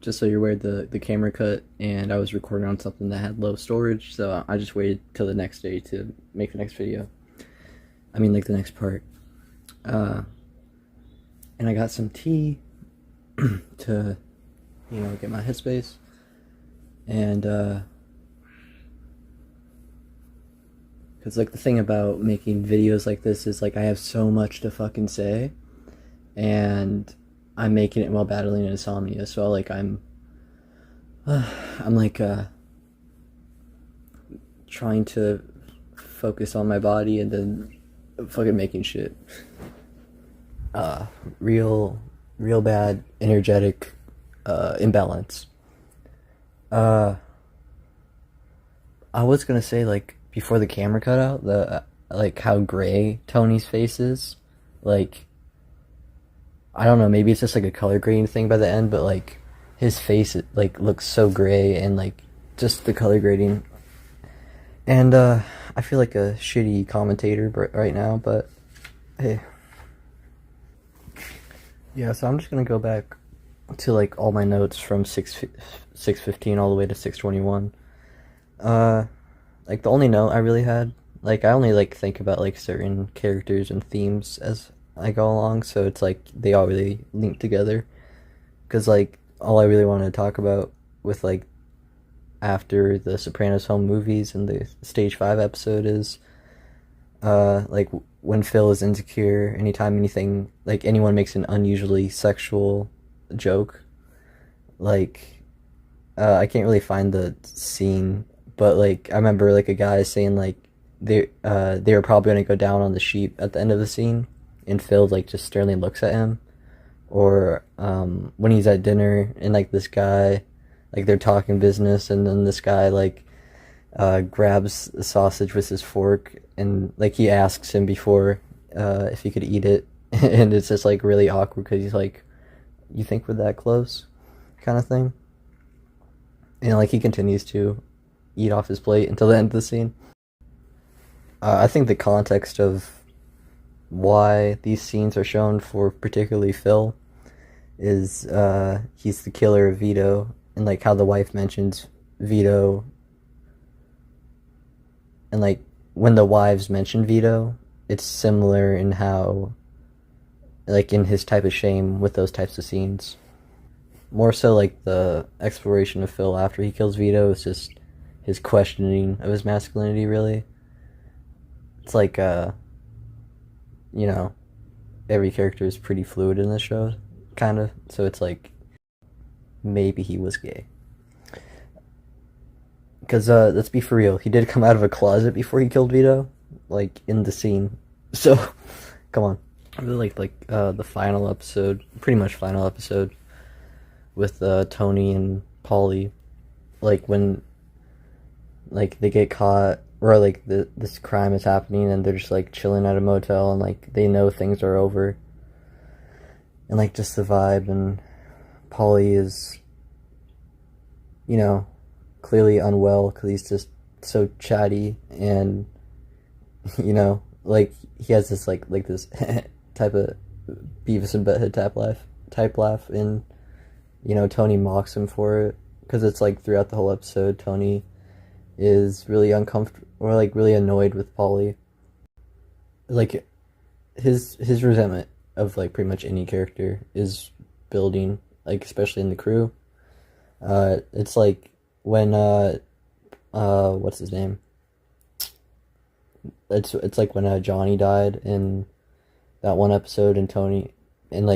just so you're aware, the camera cut, and I was recording on something that had low storage, so I just waited till the next day to make the next video. I mean, like the next part. And I got some tea to, you know, get my headspace. And because like the thing about making videos like this is like I have so much to fucking say, and I'm making it while battling insomnia. So like I'm like trying to focus on my body and then fucking making shit. Real bad energetic imbalance. I was gonna say, like, before the camera cut out, the like how gray Tony's face is. Like, I don't know, maybe it's just like a color grading thing by the end, but like his face like looks so gray, and like just the color grading. And I feel like a shitty commentator right now, but hey. Yeah, so I'm just gonna go back to like all my notes from 6:15 all the way to 6:21. Like the only note I really had, like I only like think about like certain characters and themes as I go along, so it's like they all really link together. Cause like all I really wanted to talk about with like after the Sopranos home movies and the Stage 5 episode is like when Phil is insecure, anytime anything, like anyone makes an unusually sexual joke, like I can't really find the scene, but like I remember like a guy saying like they were probably gonna go down on the sheep at the end of the scene, and Phil like just sternly looks at him, or when he's at dinner and like this guy, like they're talking business, and then this guy like grabs the sausage with his fork, and like he asks him before if he could eat it, and it's just like really awkward because he's like, "You think we're that close?" kind of thing. And like he continues to eat off his plate until the end of the scene. I think the context of why these scenes are shown for particularly Phil is he's the killer of Vito, and like how the wife mentions Vito, and like when the wives mention Vito, it's similar in how, like in his type of shame with those types of scenes. More so like the exploration of Phil after he kills Vito is just his questioning of his masculinity, really. It's like you know, every character is pretty fluid in this show, kind of, so it's like maybe he was gay. Because let's be for real, he did come out of a closet before he killed Vito, like in the scene. So come on. I really like the final episode, pretty much final episode with Tony and Polly, like when like they get caught or like this crime is happening and they're just like chilling at a motel and like they know things are over and like just the vibe, and Polly is, you know, clearly unwell because he's just so chatty and like he has this like this type of Beavis and Butthead type laugh, and Tony mocks him for it because it's like throughout the whole episode Tony is really uncomfortable or like really annoyed with Polly. Like his resentment of like pretty much any character is building, like especially in the crew. It's like when what's his name? It's like when Johnny died in that one episode, and Tony and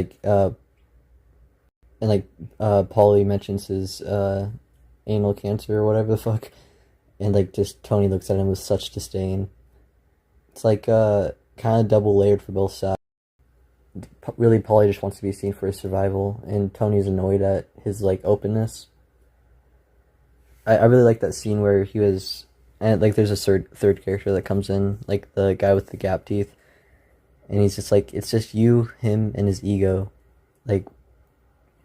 Paulie mentions his anal cancer or whatever the fuck, and like just Tony looks at him with such disdain. It's like kind of double layered for both sides. Really, Paulie just wants to be seen for his survival, and Tony's annoyed at his like openness. I really like that scene where he was, and like there's a third character that comes in, like the guy with the gap teeth, and he's just like, it's just you, him, and his ego. Like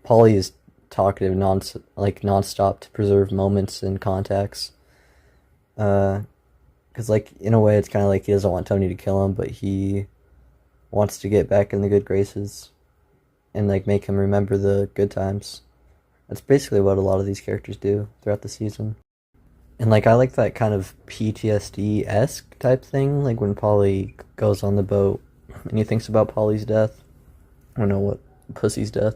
Paulie is talkative nonstop to preserve moments and contacts. Because like in a way it's kind of like he doesn't want Tony to kill him, but he wants to get back in the good graces and like make him remember the good times. That's basically what a lot of these characters do throughout the season. And like I like that kind of PTSD-esque type thing, like when Polly goes on the boat and he thinks about Polly's death. I don't know what, Pussy's death.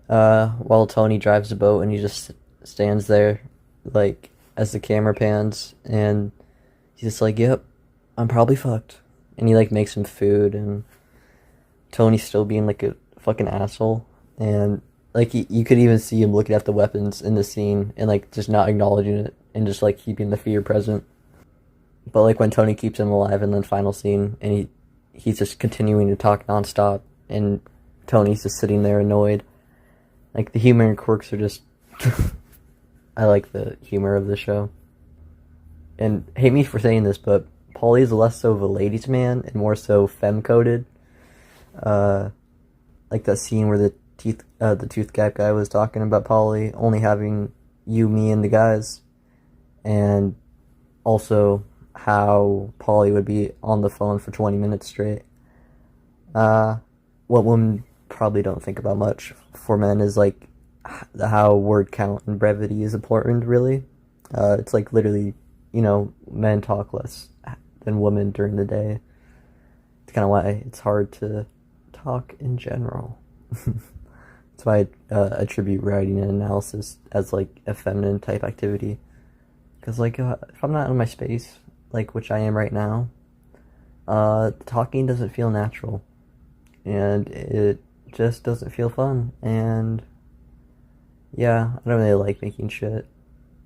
While Tony drives the boat and he just stands there like as the camera pans, and he's just like, yep, I'm probably fucked. And he like makes him food, and Tony's still being like a fucking asshole, and like you could even see him looking at the weapons in the scene and like just not acknowledging it and just like keeping the fear present. But like when Tony keeps him alive in the final scene, and he's just continuing to talk nonstop, and Tony's just sitting there annoyed. Like the humor and quirks are just I like the humor of the show. And hate me for saying this, but Paulie's less so of a ladies' man and more so femme-coded. Like that scene where the tooth gap guy was talking about Paulie only having you, me, and the guys, and also how Paulie would be on the phone for 20 minutes straight. What women probably don't think about much for men is like how word count and brevity is important, really. It's like literally, men talk less than women during the day. It's kind of why it's hard to talk in general. That's why I attribute writing and analysis as like a feminine type activity. Because like if I'm not in my space, like which I am right now, talking doesn't feel natural, and it just doesn't feel fun. And yeah, I don't really like making shit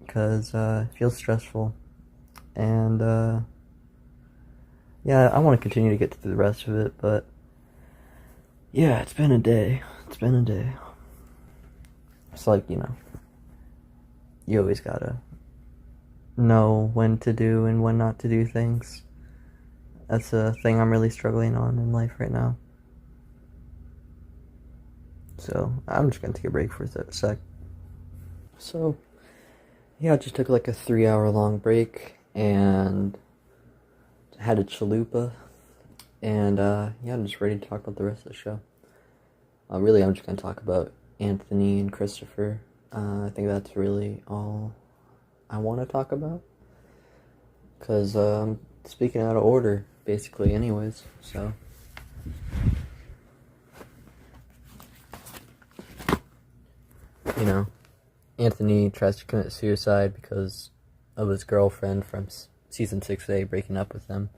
because it feels stressful. And yeah, I want to continue to get through the rest of it, but yeah, it's been a day. It's like, you always gotta know when to do and when not to do things. That's a thing I'm really struggling on in life right now. So I'm just gonna take a break for a sec. So yeah, I just took like a 3-hour long break and had a chalupa, and yeah, I'm just ready to talk about the rest of the show. Really, I'm just gonna talk about Anthony and Christopher. I think that's really all I want to talk about, because I'm speaking out of order basically anyways, so Anthony tries to commit suicide because of his girlfriend from season 6A breaking up with him.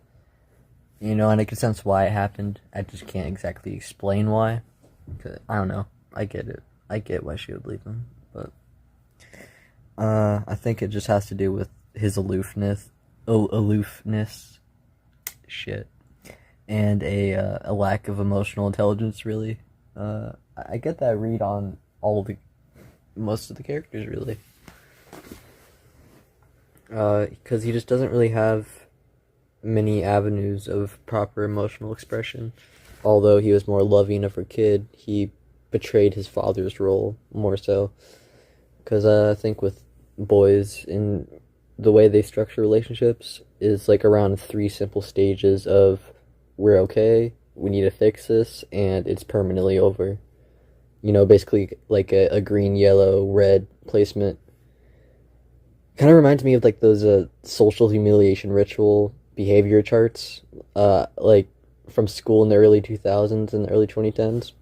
And I can sense why it happened. I just can't exactly explain why. Cause I don't know. I get it. I get why she would leave him. But I think it just has to do with his aloofness. Shit. and a lack of emotional intelligence. Really, I get that read on all the most of the characters really, because he just doesn't really have many avenues of proper emotional expression. Although he was more loving of her kid, he betrayed his father's role more so. Because I think with boys, in the way they structure relationships, is like around three simple stages of we're okay, we need to fix this, and it's permanently over. You know, basically like a green, yellow, red placement. Kind of reminds me of like those social humiliation ritual behavior charts, like from school in the early 2000s and the early 2010s.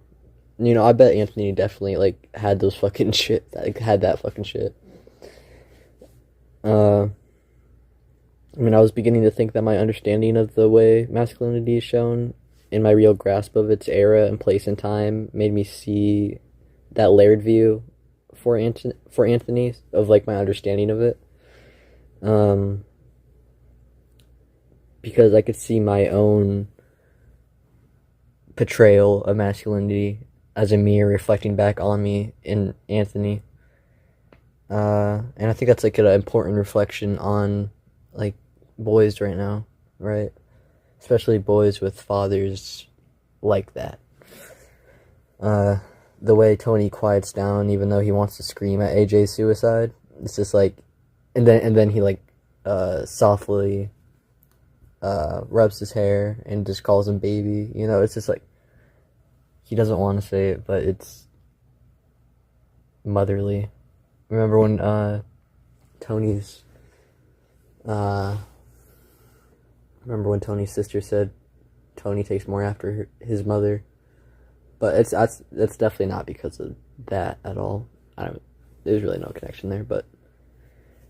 You know, I bet Anthony definitely like had those fucking shit, like had that fucking shit. Uh, I mean, I was beginning to think that my understanding of the way masculinity is shown and my real grasp of its era and place in time made me see that layered view for Anthony of like my understanding of it. Um, because I could see my own portrayal of masculinity as a mirror reflecting back on me in Anthony. And I think that's like an important reflection on like boys right now, right? Especially boys with fathers like that. Uh, the way Tony quiets down, even though he wants to scream at AJ's suicide, it's just like, and then he like, softly, rubs his hair and just calls him baby. You know, it's just like he doesn't want to say it, but it's motherly. Remember when Tony's uh remember when Tony's sister said Tony takes more after his mother, but that's definitely not because of that at all. I don't. There's really no connection there, but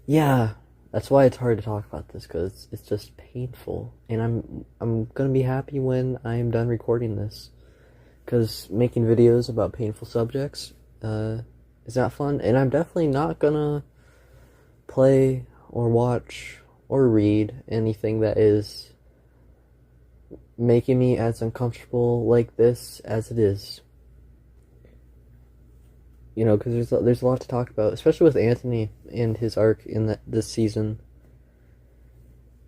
yeah, that's why it's hard to talk about this because it's just painful, and I'm gonna be happy when I am done recording this, because making videos about painful subjects is not fun, and I'm definitely not gonna play or watch or read anything that is making me as uncomfortable like this as it is. You know, because there's a lot to talk about, especially with Anthony and his arc in this season.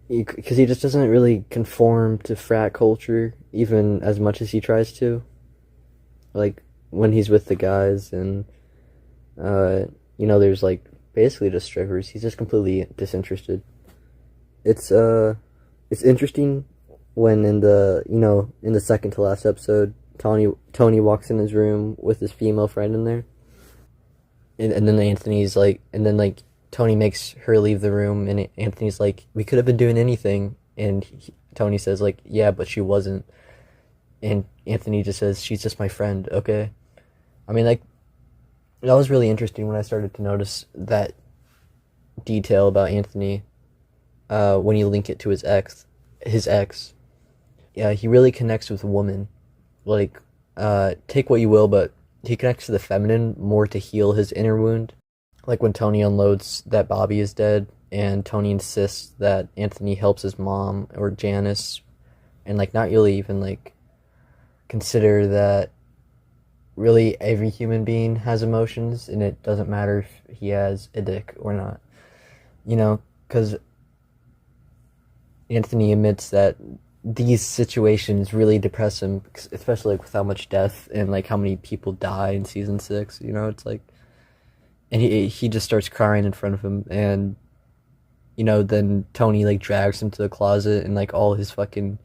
Because he just doesn't really conform to frat culture, even as much as he tries to. Like, when he's with the guys, and, you know, there's, like, basically just strippers. He's just completely disinterested. It's interesting when in the second to last episode, Tony walks in his room with his female friend in there. And then Anthony's like, and then like Tony makes her leave the room, and Anthony's like, we could have been doing anything, and Tony says like, yeah, but she wasn't, and Anthony just says, she's just my friend, okay. I mean, like, that was really interesting when I started to notice that detail about Anthony, when you link it to his ex. Yeah, he really connects with women. Like, take what you will, but he connects to the feminine more to heal his inner wound. Like when Tony unloads that Bobby is dead, and Tony insists that Anthony helps his mom or Janice, and like not really even like consider that really every human being has emotions, and it doesn't matter if he has a dick or not. You know, because Anthony admits that these situations really depress him, especially like with how much death and like how many people die in season 6. You know, it's like, and he just starts crying in front of him, and you know, then Tony like drags him to the closet, and like all his fucking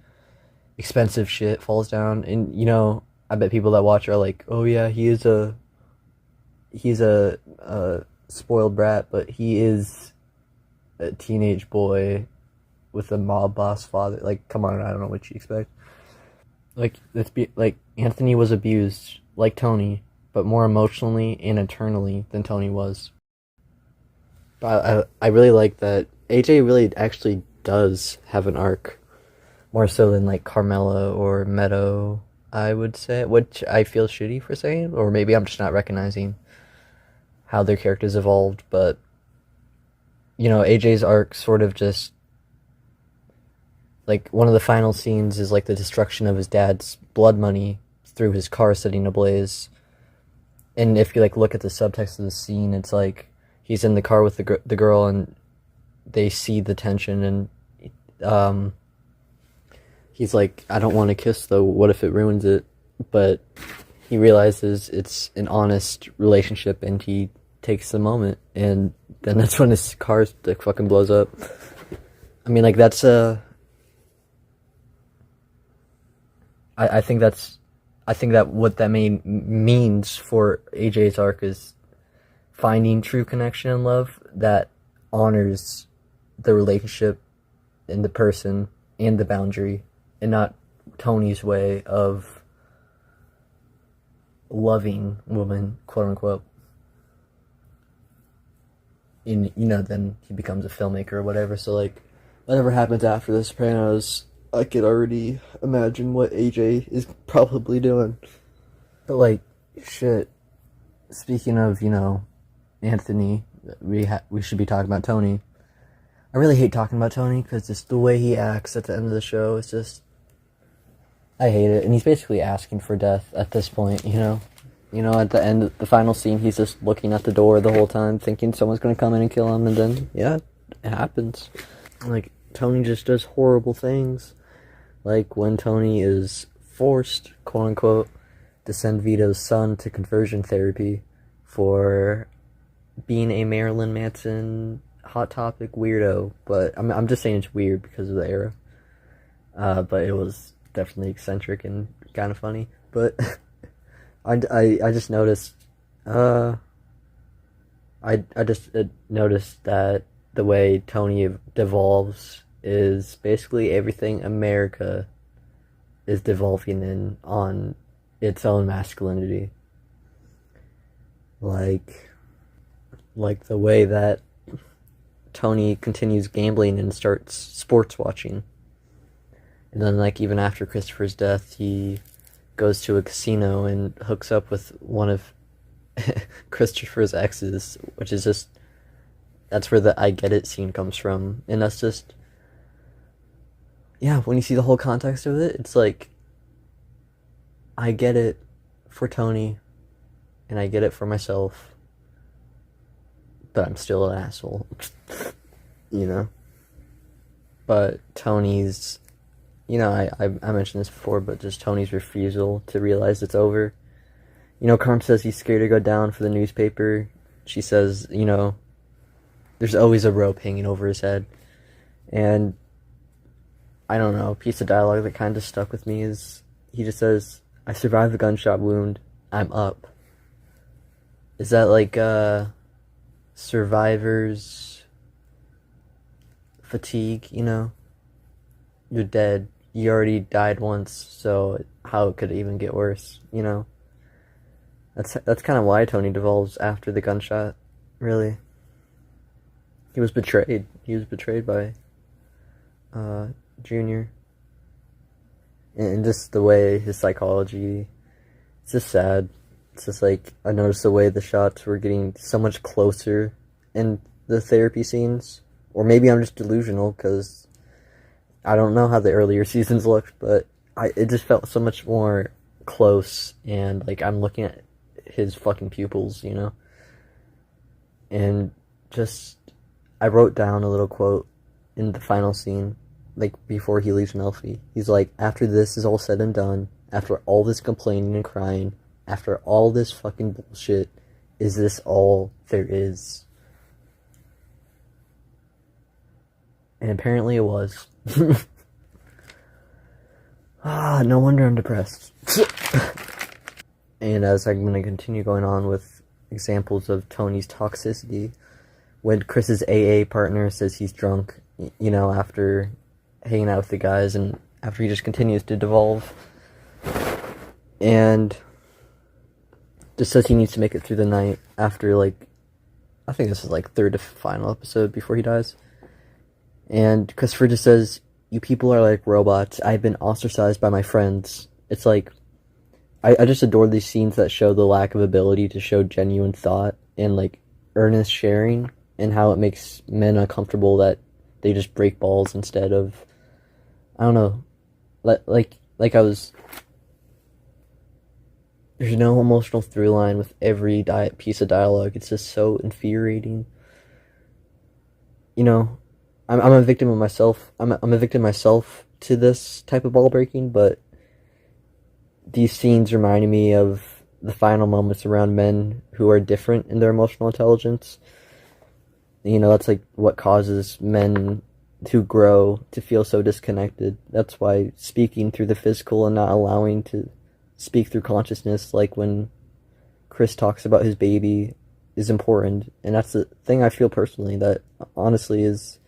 expensive shit falls down, and you know, I bet people that watch are like, oh yeah, he's a spoiled brat, but he is a teenage boy with a mob boss father. Like, come on, I don't know what you expect. Like, like Anthony was abused like Tony, but more emotionally and internally than Tony was. But I really like that AJ really actually does have an arc, more so than like Carmela or Meadow, I would say, which I feel shitty for saying, or maybe I'm just not recognizing how their characters evolved. But you know, AJ's arc sort of just like one of the final scenes is like the destruction of his dad's blood money through his car setting ablaze. And if you like look at the subtext of the scene, it's like he's in the car with the girl, and they see the tension, and he's like, I don't want to kiss though, what if it ruins it? But he realizes it's an honest relationship, and he takes the moment, and then that's when his car like fucking blows up. I mean, like, that's I think that what that means for AJ's arc is finding true connection and love that honors the relationship and the person and the boundary, and not Tony's way of loving woman, quote unquote. And, you know, then he becomes a filmmaker or whatever. So, like, whatever happens after The Sopranos, I could already imagine what AJ is probably doing. But, like, shit. Speaking of, you know, Anthony, we should be talking about Tony. I really hate talking about Tony because just the way he acts at the end of the show is just, I hate it. And he's basically asking for death at this point, you know? You know, at the end, the final scene, he's just looking at the door the whole time, thinking someone's going to come in and kill him, and then, yeah, it happens. Like, Tony just does horrible things. Like, when Tony is forced, quote-unquote, to send Vito's son to conversion therapy for being a Marilyn Manson Hot Topic weirdo. But I'm just saying it's weird because of the era. But it was definitely eccentric and kind of funny. But I just noticed, I just noticed that the way Tony devolves is basically everything America is devolving in on its own masculinity. Like the way that Tony continues gambling and starts sports watching. And then, like, even after Christopher's death, he goes to a casino and hooks up with one of Christopher's exes, which is just, that's where the I get it scene comes from. And that's just, yeah, when you see the whole context of it, it's like, I get it for Tony, and I get it for myself, but I'm still an asshole, you know? But Tony's, you know, I mentioned this before, but just Tony's refusal to realize it's over. You know, Carm says he's scared to go down for the newspaper. She says, you know, there's always a rope hanging over his head. And I don't know, a piece of dialogue that kind of stuck with me is, he just says, I survived the gunshot wound, I'm up. Is that like, survivor's fatigue, you know? You're dead. You already died once, so how could it even get worse, you know? That's kind of why Tony devolves after the gunshot, really. He was betrayed. He was betrayed by Junior. And just the way his psychology, it's just sad. It's just like, I noticed the way the shots were getting so much closer in the therapy scenes. Or maybe I'm just delusional, because I don't know how the earlier seasons looked, but it just felt so much more close, and like I'm looking at his fucking pupils, you know? And just, I wrote down a little quote in the final scene, like before he leaves Melfi. He's like, after this is all said and done, after all this complaining and crying, after all this fucking bullshit, is this all there is? And apparently it was. No wonder I'm depressed. And as I'm going to continue going on with examples of Tony's toxicity, when Chris's AA partner says he's drunk, you know, after hanging out with the guys, and after he just continues to devolve, and just says he needs to make it through the night after, like, I think this is like third to final episode before he dies. And Christopher just says, you people are like robots. I've been ostracized by my friends. It's like, I just adore these scenes that show the lack of ability to show genuine thought and, like, earnest sharing, and how it makes men uncomfortable that they just break balls instead of I don't know, like I was. There's no emotional through line with every piece of dialogue. It's just so infuriating. You know, I'm a victim of myself. I'm a victim myself to this type of ball breaking, but these scenes reminded me of the final moments around men who are different in their emotional intelligence. You know, that's like what causes men to grow, to feel so disconnected. That's why speaking through the physical and not allowing to speak through consciousness, like when Chris talks about his baby, is important. And that's the thing I feel personally that honestly is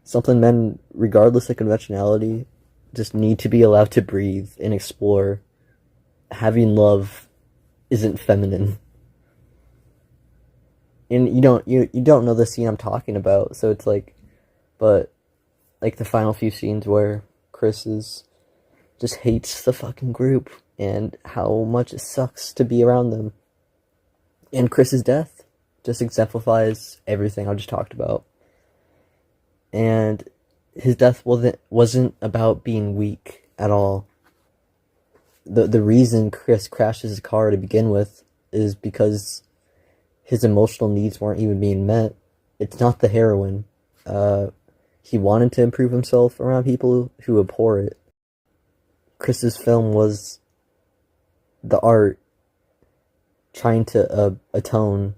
something men, regardless of conventionality, just need to be allowed to breathe and explore. Having love isn't feminine. And you don't know the scene I'm talking about, so it's like, but like the final few scenes where Chris is just hates the fucking group and how much it sucks to be around them. And Chris's death just exemplifies everything I just talked about. And his death wasn't about being weak at all. The reason Chris crashes his car to begin with is because his emotional needs weren't even being met. It's not the heroin. He wanted to improve himself around people who abhor it. Chris's film was the art trying to atone.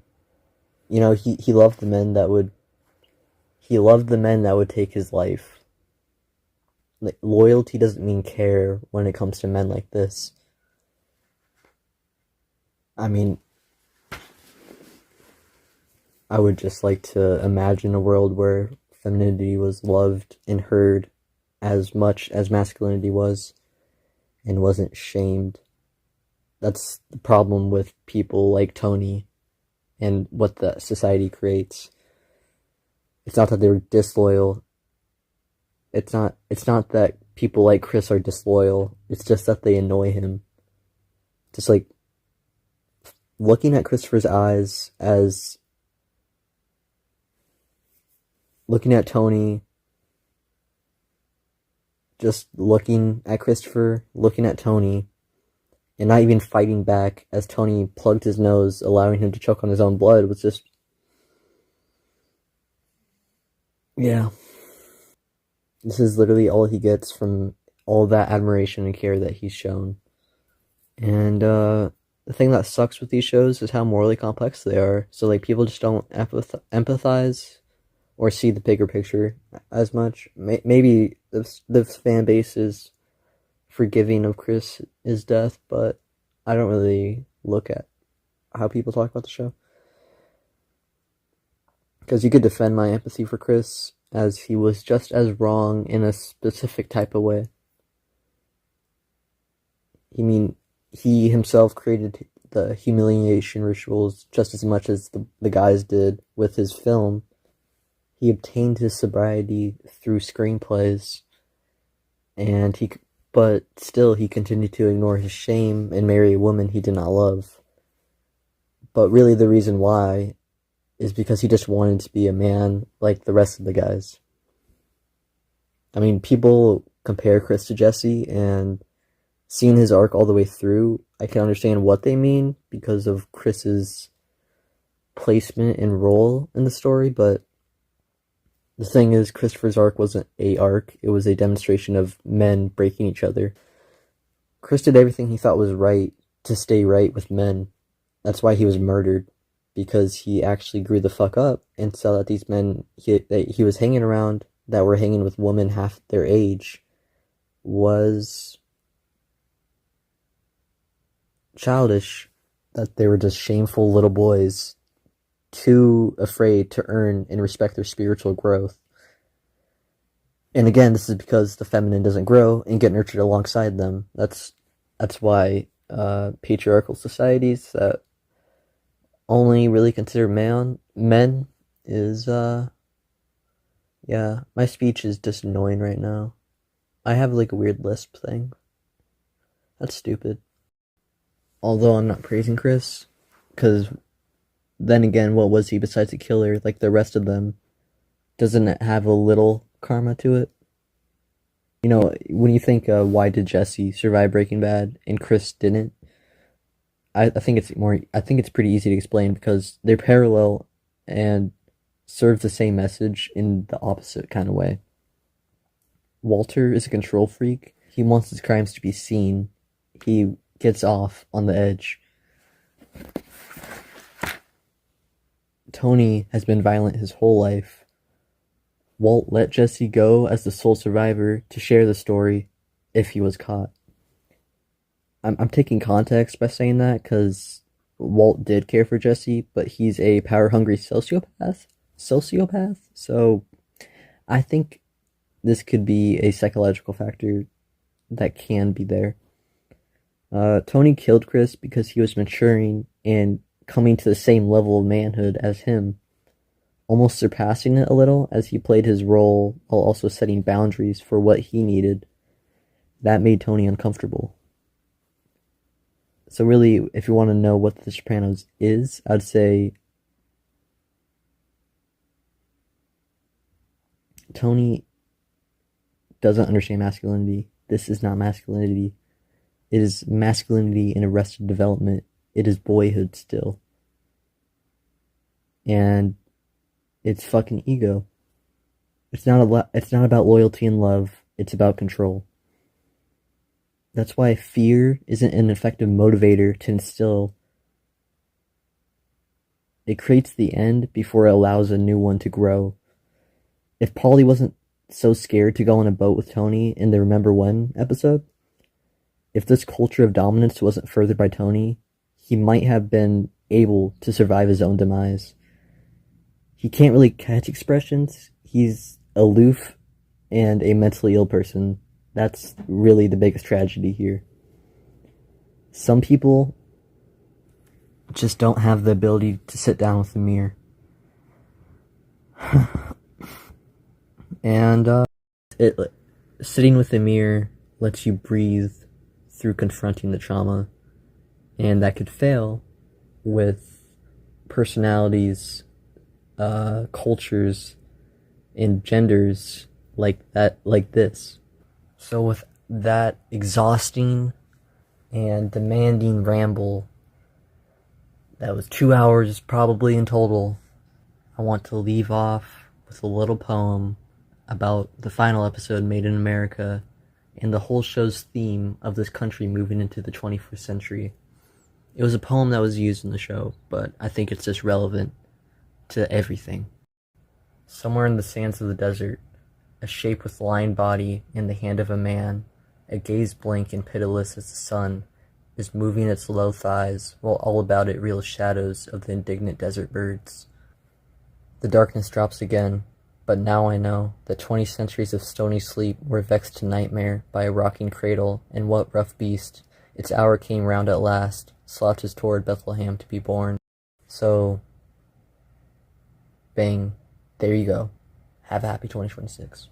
You know, he loved the men that would take his life. Like, loyalty doesn't mean care when it comes to men like this. I mean, I would just like to imagine a world where femininity was loved and heard as much as masculinity was and wasn't shamed. That's the problem with people like Tony and what the society creates. It's not that they're disloyal. It's not that people like Chris are disloyal. It's just that they annoy him. Just like looking at Christopher's eyes as looking at Tony, just looking at Christopher, looking at Tony, and not even fighting back as Tony plugged his nose, allowing him to choke on his own blood was just, yeah. This is literally all he gets from all that admiration and care that he's shown. And the thing that sucks with these shows is how morally complex they are. So like people just don't empathize or see the bigger picture as much. Maybe the fan base is forgiving of Chris's death, but I don't really look at how people talk about the show. Because you could defend my empathy for Chris as he was just as wrong in a specific type of way. He himself created the humiliation rituals just as much as the guys did with his film. He obtained his sobriety through screenplays, but still he continued to ignore his shame and marry a woman he did not love. But really the reason why is because he just wanted to be a man like the rest of the guys. I mean, people compare Chris to Jesse, and seeing his arc all the way through, I can understand what they mean because of Chris's placement and role in the story, but the thing is, Christopher's arc wasn't a arc, it was a demonstration of men breaking each other. Chris did everything he thought was right to stay right with men. That's why he was murdered, because he actually grew the fuck up and saw that these men that he was hanging around that were hanging with women half their age was childish, that they were just shameful little boys, too afraid to earn and respect their spiritual growth. And again, this is because the feminine doesn't grow and get nurtured alongside them. That's why patriarchal societies that only really consider men is yeah, my speech is just annoying right now. I have like a weird lisp thing. That's stupid. Although I'm not praising Chris, because then again, what was he besides a killer like the rest of them? Doesn't it have a little karma to it? You know, when you think, why did Jesse survive Breaking Bad and Chris didn't? I think it's pretty easy to explain because they're parallel and serve the same message in the opposite kind of way. Walter is a control freak. He wants his crimes to be seen. He gets off on the edge. Tony has been violent his whole life. Walt let Jesse go as the sole survivor to share the story if he was caught. I'm taking context by saying that because Walt did care for Jesse, but he's a power hungry sociopath. So I think this could be a psychological factor that can be there. Tony killed Chris because he was maturing and coming to the same level of manhood as him, almost surpassing it a little as he played his role while also setting boundaries for what he needed. That made Tony uncomfortable. So really, if you want to know what The Sopranos is, I'd say Tony doesn't understand masculinity. This is not masculinity. It is masculinity in arrested development. It is boyhood still. And it's fucking ego. It's not about loyalty and love. It's about control. That's why fear isn't an effective motivator to instill. It creates the end before it allows a new one to grow. If Paulie wasn't so scared to go on a boat with Tony in the Remember When episode, if this culture of dominance wasn't furthered by Tony, he might have been able to survive his own demise. He can't really catch expressions. He's aloof and a mentally ill person. That's really the biggest tragedy here. Some people just don't have the ability to sit down with the mirror. And sitting with the mirror lets you breathe through confronting the trauma. And that could fail with personalities, cultures, and genders like this. So with that exhausting and demanding ramble, that was 2 hours probably in total, I want to leave off with a little poem about the final episode, Made in America, and the whole show's theme of this country moving into the 21st century. It was a poem that was used in the show, but I think it's just relevant to everything. Somewhere in the sands of the desert, a shape with lined body in the hand of a man, a gaze blank and pitiless as the sun, is moving its low thighs, while all about it reel shadows of the indignant desert birds. The darkness drops again, but now I know that 20 centuries of stony sleep were vexed to nightmare by a rocking cradle, and what rough beast, its hour came round at last, slouches toward Bethlehem to be born. So, bang, there you go. Have a happy 2026.